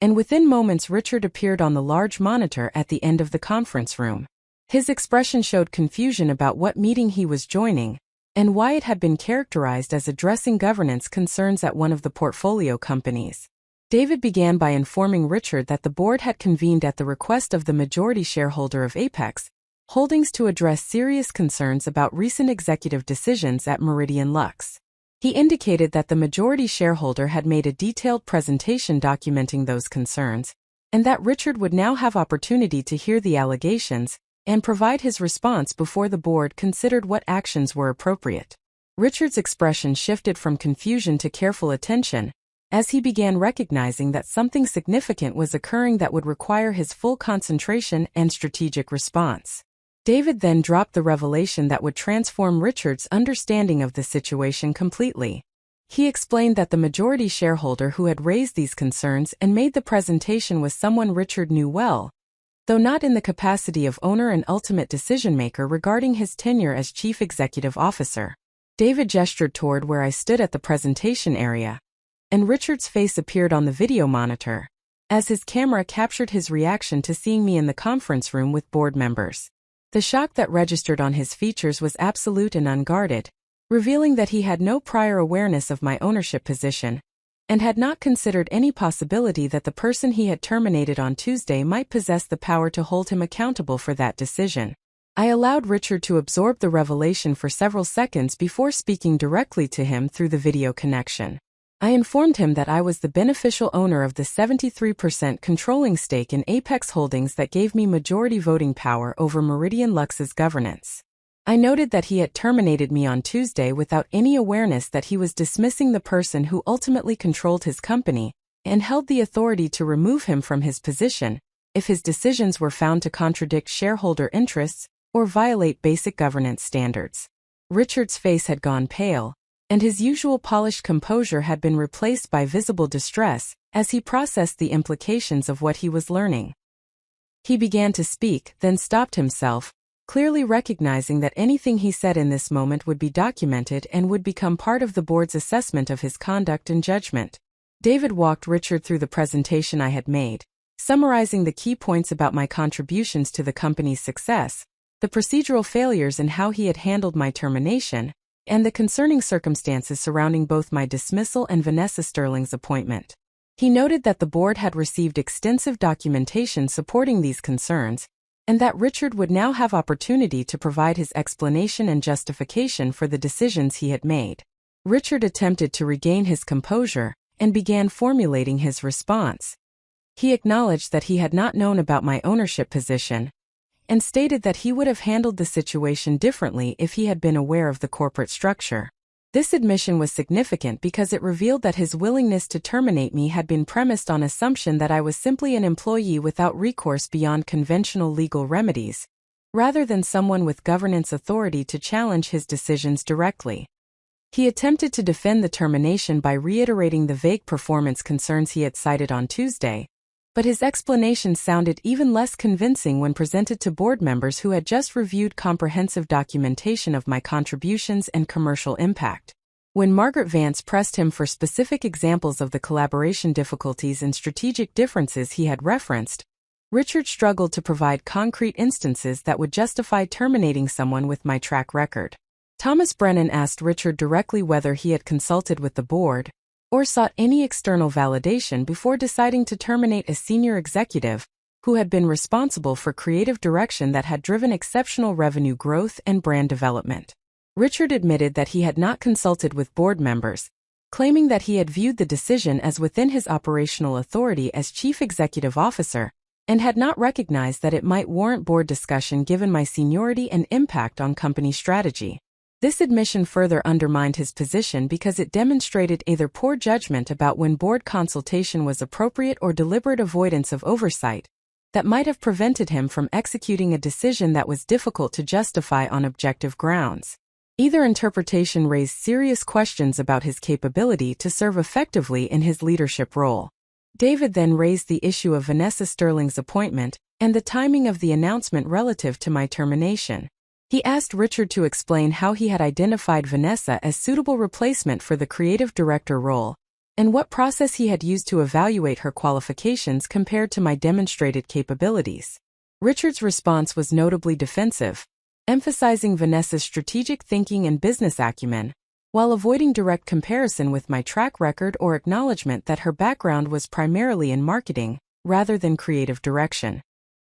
and within moments Richard appeared on the large monitor at the end of the conference room. His expression showed confusion about what meeting he was joining, and why it had been characterized as addressing governance concerns at one of the portfolio companies. David began by informing Richard that the board had convened at the request of the majority shareholder of Apex Holdings to address serious concerns about recent executive decisions at Meridian Lux. He indicated that the majority shareholder had made a detailed presentation documenting those concerns, and that Richard would now have opportunity to hear the allegations and provide his response before the board considered what actions were appropriate. Richard's expression shifted from confusion to careful attention, as he began recognizing that something significant was occurring that would require his full concentration and strategic response. David then dropped the revelation that would transform Richard's understanding of the situation completely. He explained that the majority shareholder who had raised these concerns and made the presentation was someone Richard knew well, though not in the capacity of owner and ultimate decision-maker regarding his tenure as chief executive officer. David gestured toward where I stood at the presentation area, and Richard's face appeared on the video monitor, as his camera captured his reaction to seeing me in the conference room with board members. The shock that registered on his features was absolute and unguarded, revealing that he had no prior awareness of my ownership position, and had not considered any possibility that the person he had terminated on Tuesday might possess the power to hold him accountable for that decision. I allowed Richard to absorb the revelation for several seconds before speaking directly to him through the video connection. I informed him that I was the beneficial owner of the 73% controlling stake in Apex Holdings that gave me majority voting power over Meridian Lux's governance. I noted that he had terminated me on Tuesday without any awareness that he was dismissing the person who ultimately controlled his company and held the authority to remove him from his position if his decisions were found to contradict shareholder interests or violate basic governance standards. Richard's face had gone pale, and his usual polished composure had been replaced by visible distress as he processed the implications of what he was learning. He began to speak, then stopped himself, clearly recognizing that anything he said in this moment would be documented and would become part of the board's assessment of his conduct and judgment. David walked Richard through the presentation I had made, summarizing the key points about my contributions to the company's success, the procedural failures and how he had handled my termination, and the concerning circumstances surrounding both my dismissal and Vanessa Sterling's appointment. He noted that the board had received extensive documentation supporting these concerns, and that Richard would now have opportunity to provide his explanation and justification for the decisions he had made. Richard attempted to regain his composure and began formulating his response. He acknowledged that he had not known about my ownership position, and stated that he would have handled the situation differently if he had been aware of the corporate structure. This admission was significant because it revealed that his willingness to terminate me had been premised on assumption that I was simply an employee without recourse beyond conventional legal remedies, rather than someone with governance authority to challenge his decisions directly. He attempted to defend the termination by reiterating the vague performance concerns he had cited on Tuesday, but his explanation sounded even less convincing when presented to board members who had just reviewed comprehensive documentation of my contributions and commercial impact. When Margaret Vance pressed him for specific examples of the collaboration difficulties and strategic differences he had referenced, Richard struggled to provide concrete instances that would justify terminating someone with my track record. Thomas Brennan asked Richard directly whether he had consulted with the board or sought any external validation before deciding to terminate a senior executive who had been responsible for creative direction that had driven exceptional revenue growth and brand development. Richard admitted that he had not consulted with board members, claiming that he had viewed the decision as within his operational authority as chief executive officer, and had not recognized that it might warrant board discussion given my seniority and impact on company strategy. This admission further undermined his position because it demonstrated either poor judgment about when board consultation was appropriate or deliberate avoidance of oversight that might have prevented him from executing a decision that was difficult to justify on objective grounds. Either interpretation raised serious questions about his capability to serve effectively in his leadership role. David then raised the issue of Vanessa Sterling's appointment and the timing of the announcement relative to my termination. He asked Richard to explain how he had identified Vanessa as suitable replacement for the creative director role, and what process he had used to evaluate her qualifications compared to my demonstrated capabilities. Richard's response was notably defensive, emphasizing Vanessa's strategic thinking and business acumen, while avoiding direct comparison with my track record or acknowledgement that her background was primarily in marketing, rather than creative direction.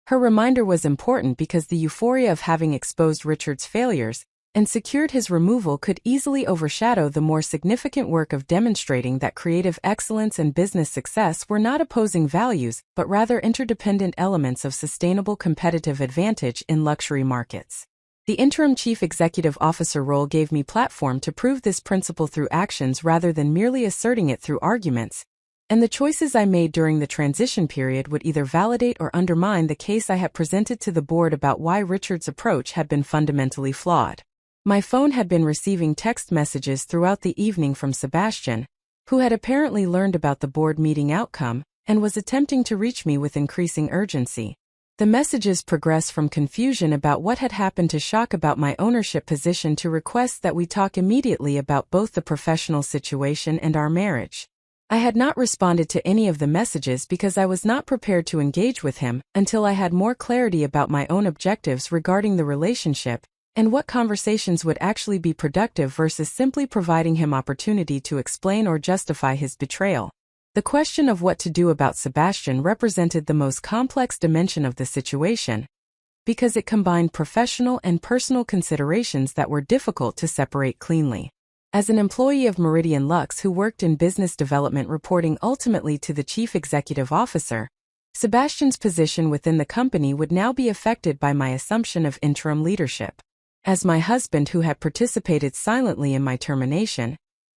Her reminder was important because the euphoria of having exposed Richard's failures and secured his removal could easily overshadow the more significant work of demonstrating that creative excellence and business success were not opposing values but rather interdependent elements of sustainable competitive advantage in luxury markets. The interim chief executive officer role gave me platform to prove this principle through actions rather than merely asserting it through arguments, and the choices I made during the transition period would either validate or undermine the case I had presented to the board about why Richard's approach had been fundamentally flawed. My phone had been receiving text messages throughout the evening from Sebastian, who had apparently learned about the board meeting outcome and was attempting to reach me with increasing urgency. The messages progressed from confusion about what had happened to shock about my ownership position to requests that we talk immediately about both the professional situation and our marriage. I had not responded to any of the messages because I was not prepared to engage with him until I had more clarity about my own objectives regarding the relationship and what conversations would actually be productive versus simply providing him opportunity to explain or justify his betrayal. The question of what to do about Sebastian represented the most complex dimension of the situation, because it combined professional and personal considerations that were difficult to separate cleanly. As an employee of Meridian Lux who worked in business development reporting ultimately to the chief executive officer, Sebastian's position within the company would now be affected by my assumption of interim leadership. As my husband who had participated silently in my termination,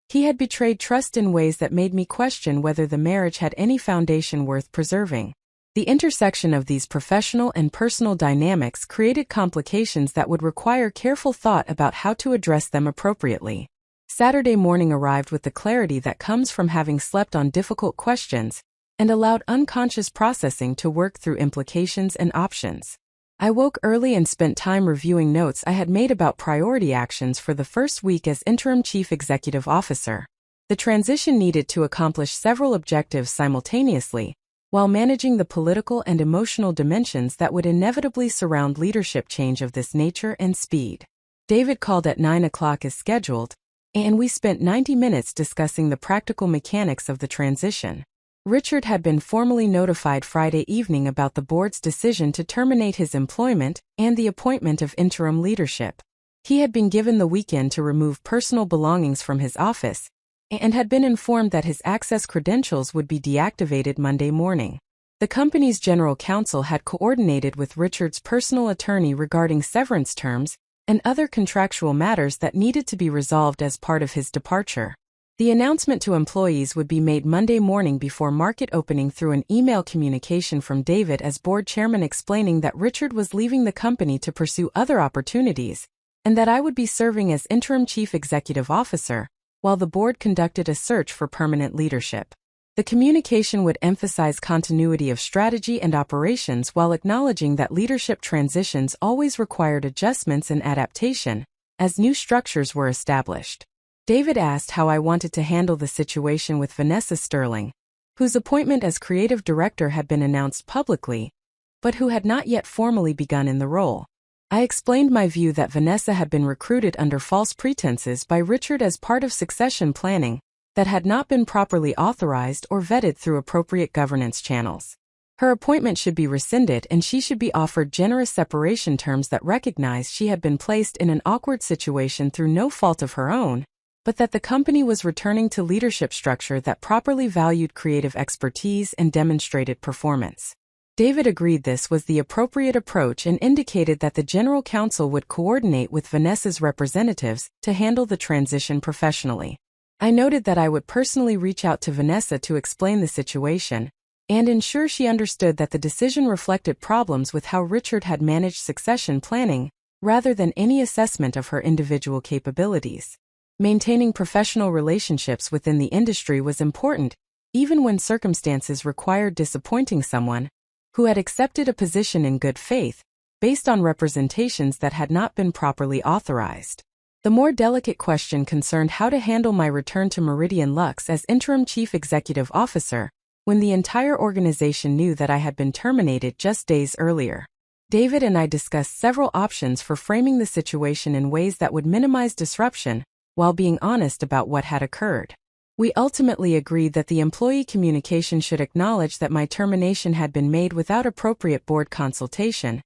he had betrayed trust in ways that made me question whether the marriage had any foundation worth preserving. The intersection of these professional and personal dynamics created complications that would require careful thought about how to address them appropriately. Saturday morning arrived with the clarity that comes from having slept on difficult questions and allowed unconscious processing to work through implications and options. I woke early and spent time reviewing notes I had made about priority actions for the first week as interim chief executive officer. The transition needed to accomplish several objectives simultaneously, while managing the political and emotional dimensions that would inevitably surround leadership change of this nature and speed. David called at 9 o'clock as scheduled, and we spent 90 minutes discussing the practical mechanics of the transition. Richard had been formally notified Friday evening about the board's decision to terminate his employment and the appointment of interim leadership. He had been given the weekend to remove personal belongings from his office and had been informed that his access credentials would be deactivated Monday morning. The company's general counsel had coordinated with Richard's personal attorney regarding severance terms and other contractual matters that needed to be resolved as part of his departure. The announcement to employees would be made Monday morning before market opening through an email communication from David as board chairman explaining that Richard was leaving the company to pursue other opportunities, and that I would be serving as interim chief executive officer, while the board conducted a search for permanent leadership. The communication would emphasize continuity of strategy and operations while acknowledging that leadership transitions always required adjustments and adaptation, as new structures were established. David asked how I wanted to handle the situation with Vanessa Sterling, whose appointment as creative director had been announced publicly, but who had not yet formally begun in the role. I explained my view that Vanessa had been recruited under false pretenses by Richard as part of succession planning that had not been properly authorized or vetted through appropriate governance channels. Her appointment should be rescinded and she should be offered generous separation terms that recognize she had been placed in an awkward situation through no fault of her own, but that the company was returning to leadership structure that properly valued creative expertise and demonstrated performance. David agreed this was the appropriate approach and indicated that the general counsel would coordinate with Vanessa's representatives to handle the transition professionally. I noted that I would personally reach out to Vanessa to explain the situation and ensure she understood that the decision reflected problems with how Richard had managed succession planning rather than any assessment of her individual capabilities. Maintaining professional relationships within the industry was important, even when circumstances required disappointing someone who had accepted a position in good faith, based on representations that had not been properly authorized. The more delicate question concerned how to handle my return to Meridian Lux as interim chief executive officer, when the entire organization knew that I had been terminated just days earlier. David and I discussed several options for framing the situation in ways that would minimize disruption, while being honest about what had occurred. We ultimately agreed that the employee communication should acknowledge that my termination had been made without appropriate board consultation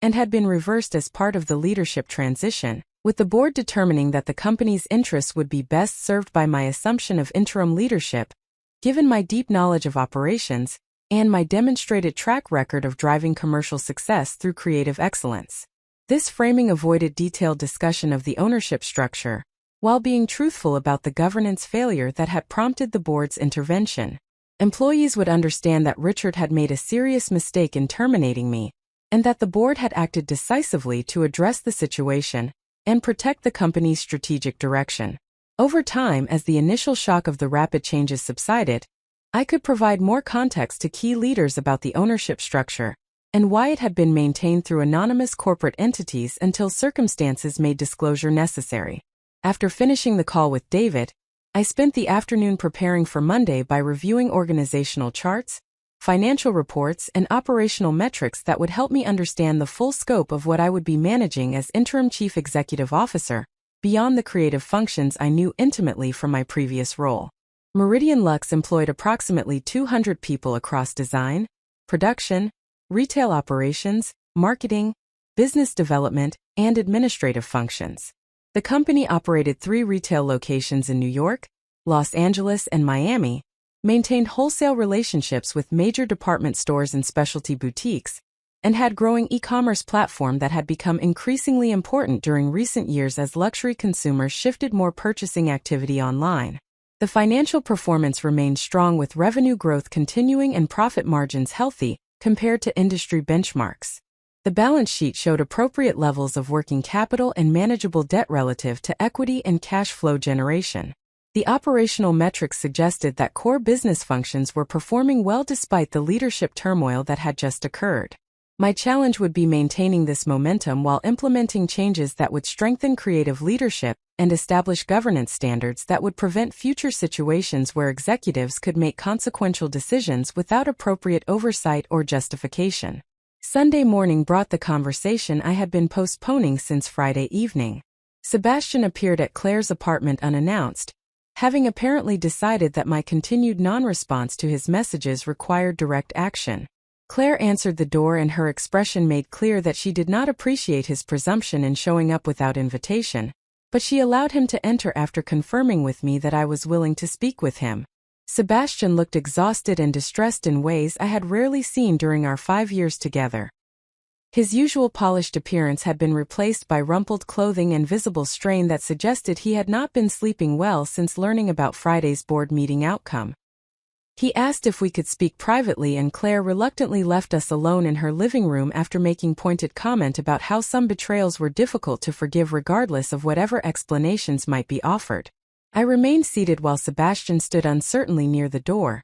and had been reversed as part of the leadership transition, with the board determining that the company's interests would be best served by my assumption of interim leadership, given my deep knowledge of operations and my demonstrated track record of driving commercial success through creative excellence. This framing avoided detailed discussion of the ownership structure, while being truthful about the governance failure that had prompted the board's intervention. Employees would understand that Richard had made a serious mistake in terminating me, and that the board had acted decisively to address the situation and protect the company's strategic direction. Over time, as the initial shock of the rapid changes subsided, I could provide more context to key leaders about the ownership structure and why it had been maintained through anonymous corporate entities until circumstances made disclosure necessary. After finishing the call with David, I spent the afternoon preparing for Monday by reviewing organizational charts, financial reports, and operational metrics that would help me understand the full scope of what I would be managing as interim chief executive officer, beyond the creative functions I knew intimately from my previous role. Meridian Lux employed approximately 200 people across design, production, retail operations, marketing, business development, and administrative functions. The company operated 3 retail locations in New York, Los Angeles, and Miami, maintained wholesale relationships with major department stores and specialty boutiques, and had growing e-commerce platform that had become increasingly important during recent years as luxury consumers shifted more purchasing activity online. The financial performance remained strong with revenue growth continuing and profit margins healthy compared to industry benchmarks. The balance sheet showed appropriate levels of working capital and manageable debt relative to equity and cash flow generation. The operational metrics suggested that core business functions were performing well despite the leadership turmoil that had just occurred. My challenge would be maintaining this momentum while implementing changes that would strengthen creative leadership and establish governance standards that would prevent future situations where executives could make consequential decisions without appropriate oversight or justification. Sunday morning brought the conversation I had been postponing since Friday evening. Sebastian appeared at Claire's apartment unannounced, having apparently decided that my continued non-response to his messages required direct action. Claire answered the door and her expression made clear that she did not appreciate his presumption in showing up without invitation, but she allowed him to enter after confirming with me that I was willing to speak with him. Sebastian looked exhausted and distressed in ways I had rarely seen during our 5 years together. His usual polished appearance had been replaced by rumpled clothing and visible strain that suggested he had not been sleeping well since learning about Friday's board meeting outcome. He asked if we could speak privately, and Claire reluctantly left us alone in her living room after making pointed comment about how some betrayals were difficult to forgive regardless of whatever explanations might be offered. I remained seated while Sebastian stood uncertainly near the door,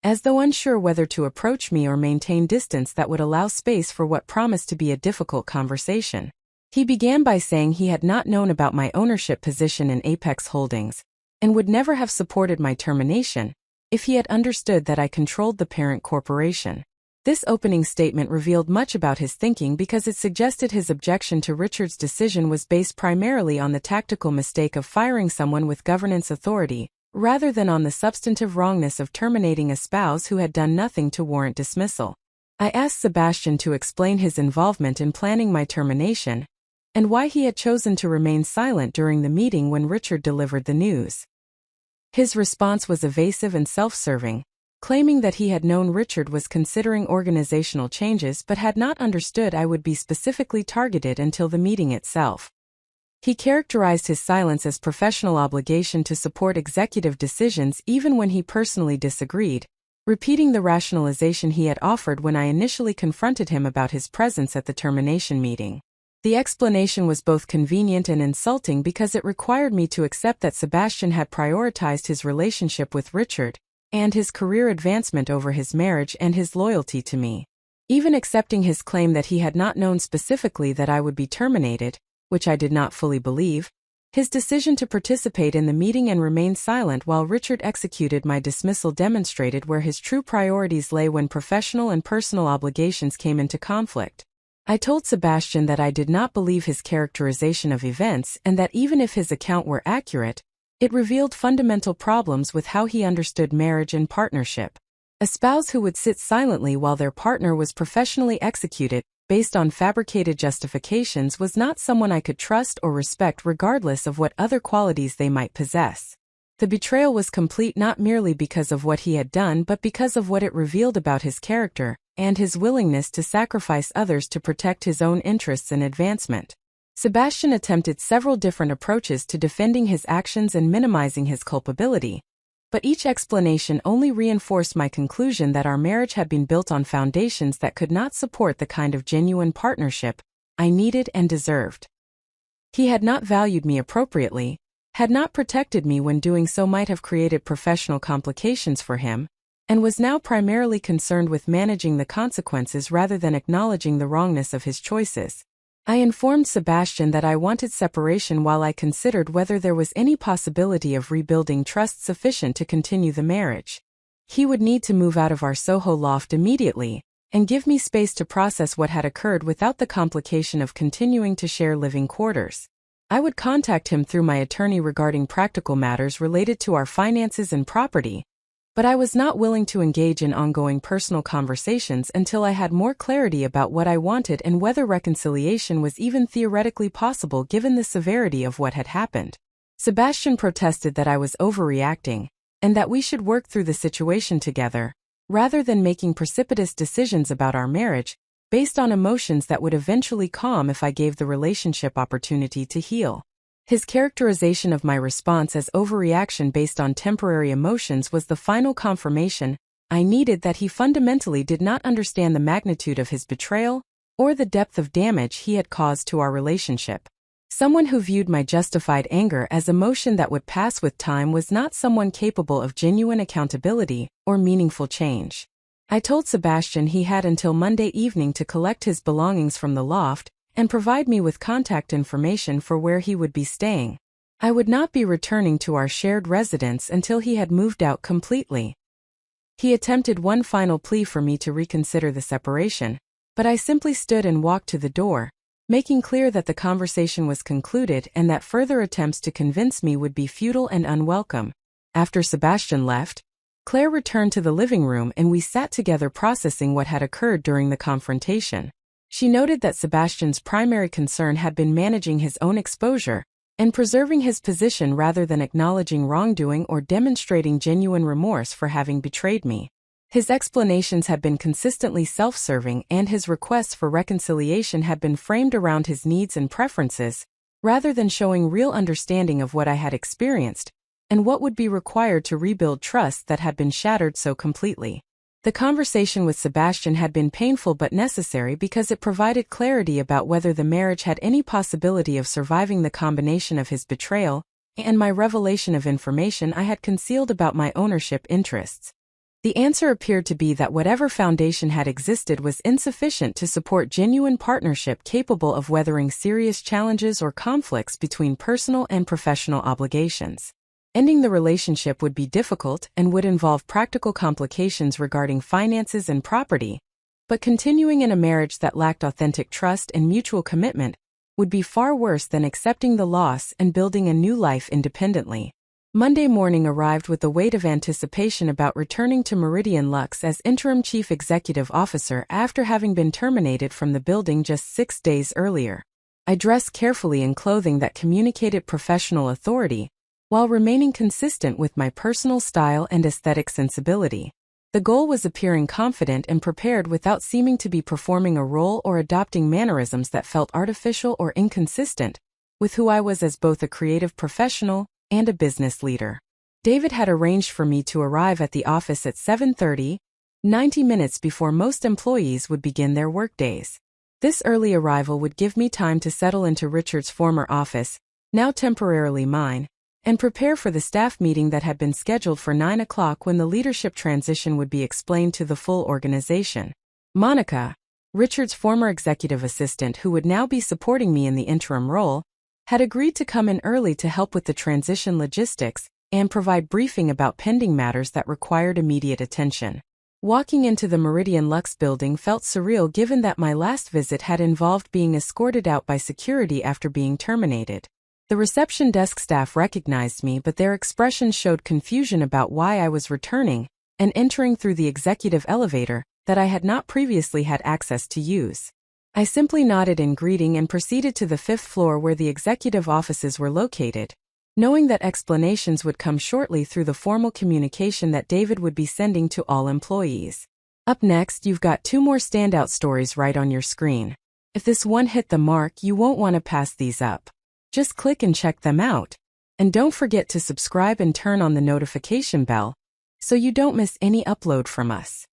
as though unsure whether to approach me or maintain distance that would allow space for what promised to be a difficult conversation. He began by saying he had not known about my ownership position in Apex Holdings, and would never have supported my termination if he had understood that I controlled the parent corporation. This opening statement revealed much about his thinking because it suggested his objection to Richard's decision was based primarily on the tactical mistake of firing someone with governance authority, rather than on the substantive wrongness of terminating a spouse who had done nothing to warrant dismissal. I asked Sebastian to explain his involvement in planning my termination, and why he had chosen to remain silent during the meeting when Richard delivered the news. His response was evasive and self-serving, claiming that he had known Richard was considering organizational changes but had not understood I would be specifically targeted until the meeting itself. He characterized his silence as professional obligation to support executive decisions even when he personally disagreed, repeating the rationalization he had offered when I initially confronted him about his presence at the termination meeting. The explanation was both convenient and insulting because it required me to accept that Sebastian had prioritized his relationship with Richard and his career advancement over his marriage and his loyalty to me. Even accepting his claim that he had not known specifically that I would be terminated, which I did not fully believe, his decision to participate in the meeting and remain silent while Richard executed my dismissal demonstrated where his true priorities lay when professional and personal obligations came into conflict. I told Sebastian that I did not believe his characterization of events and that even if his account were accurate, it revealed fundamental problems with how he understood marriage and partnership. A spouse who would sit silently while their partner was professionally executed based on fabricated justifications was not someone I could trust or respect regardless of what other qualities they might possess. The betrayal was complete not merely because of what he had done but because of what it revealed about his character and his willingness to sacrifice others to protect his own interests and advancement. Sebastian attempted several different approaches to defending his actions and minimizing his culpability, but each explanation only reinforced my conclusion that our marriage had been built on foundations that could not support the kind of genuine partnership I needed and deserved. He had not valued me appropriately, had not protected me when doing so might have created professional complications for him, and was now primarily concerned with managing the consequences rather than acknowledging the wrongness of his choices. I informed Sebastian that I wanted separation while I considered whether there was any possibility of rebuilding trust sufficient to continue the marriage. He would need to move out of our Soho loft immediately, and give me space to process what had occurred without the complication of continuing to share living quarters. I would contact him through my attorney regarding practical matters related to our finances and property, but I was not willing to engage in ongoing personal conversations until I had more clarity about what I wanted and whether reconciliation was even theoretically possible given the severity of what had happened. Sebastian protested that I was overreacting, and that we should work through the situation together, rather than making precipitous decisions about our marriage, based on emotions that would eventually calm if I gave the relationship opportunity to heal. His characterization of my response as overreaction based on temporary emotions was the final confirmation I needed that he fundamentally did not understand the magnitude of his betrayal or the depth of damage he had caused to our relationship. Someone who viewed my justified anger as emotion that would pass with time was not someone capable of genuine accountability or meaningful change. I told Sebastian he had until Monday evening to collect his belongings from the loft and provide me with contact information for where he would be staying. I would not be returning to our shared residence until he had moved out completely. He attempted one final plea for me to reconsider the separation, but I simply stood and walked to the door, making clear that the conversation was concluded and that further attempts to convince me would be futile and unwelcome. After Sebastian left, Claire returned to the living room and we sat together processing what had occurred during the confrontation. She noted that Sebastian's primary concern had been managing his own exposure and preserving his position rather than acknowledging wrongdoing or demonstrating genuine remorse for having betrayed me. His explanations had been consistently self-serving and his requests for reconciliation had been framed around his needs and preferences, rather than showing real understanding of what I had experienced and what would be required to rebuild trust that had been shattered so completely. The conversation with Sebastian had been painful but necessary because it provided clarity about whether the marriage had any possibility of surviving the combination of his betrayal and my revelation of information I had concealed about my ownership interests. The answer appeared to be that whatever foundation had existed was insufficient to support genuine partnership capable of weathering serious challenges or conflicts between personal and professional obligations. Ending the relationship would be difficult and would involve practical complications regarding finances and property, but continuing in a marriage that lacked authentic trust and mutual commitment would be far worse than accepting the loss and building a new life independently. Monday morning arrived with the weight of anticipation about returning to Meridian Lux as interim chief executive officer after having been terminated from the building just 6 days earlier. I dressed carefully in clothing that communicated professional authority, while remaining consistent with my personal style and aesthetic sensibility. The goal was appearing confident and prepared without seeming to be performing a role or adopting mannerisms that felt artificial or inconsistent with who I was as both a creative professional and a business leader. David had arranged for me to arrive at the office at 7:30, 90 minutes before most employees would begin their workdays. This early arrival would give me time to settle into Richard's former office, now temporarily mine, and prepare for the staff meeting that had been scheduled for 9 o'clock when the leadership transition would be explained to the full organization. Monica, Richard's former executive assistant who would now be supporting me in the interim role, had agreed to come in early to help with the transition logistics and provide briefing about pending matters that required immediate attention. Walking into the Meridian Lux building felt surreal given that my last visit had involved being escorted out by security after being terminated. The reception desk staff recognized me, but their expressions showed confusion about why I was returning and entering through the executive elevator that I had not previously had access to use. I simply nodded in greeting and proceeded to the 5th floor where the executive offices were located, knowing that explanations would come shortly through the formal communication that David would be sending to all employees. Up next, you've got 2 more standout stories right on your screen. If this one hit the mark, you won't want to pass these up. Just click and check them out. And don't forget to subscribe and turn on the notification bell so you don't miss any upload from us.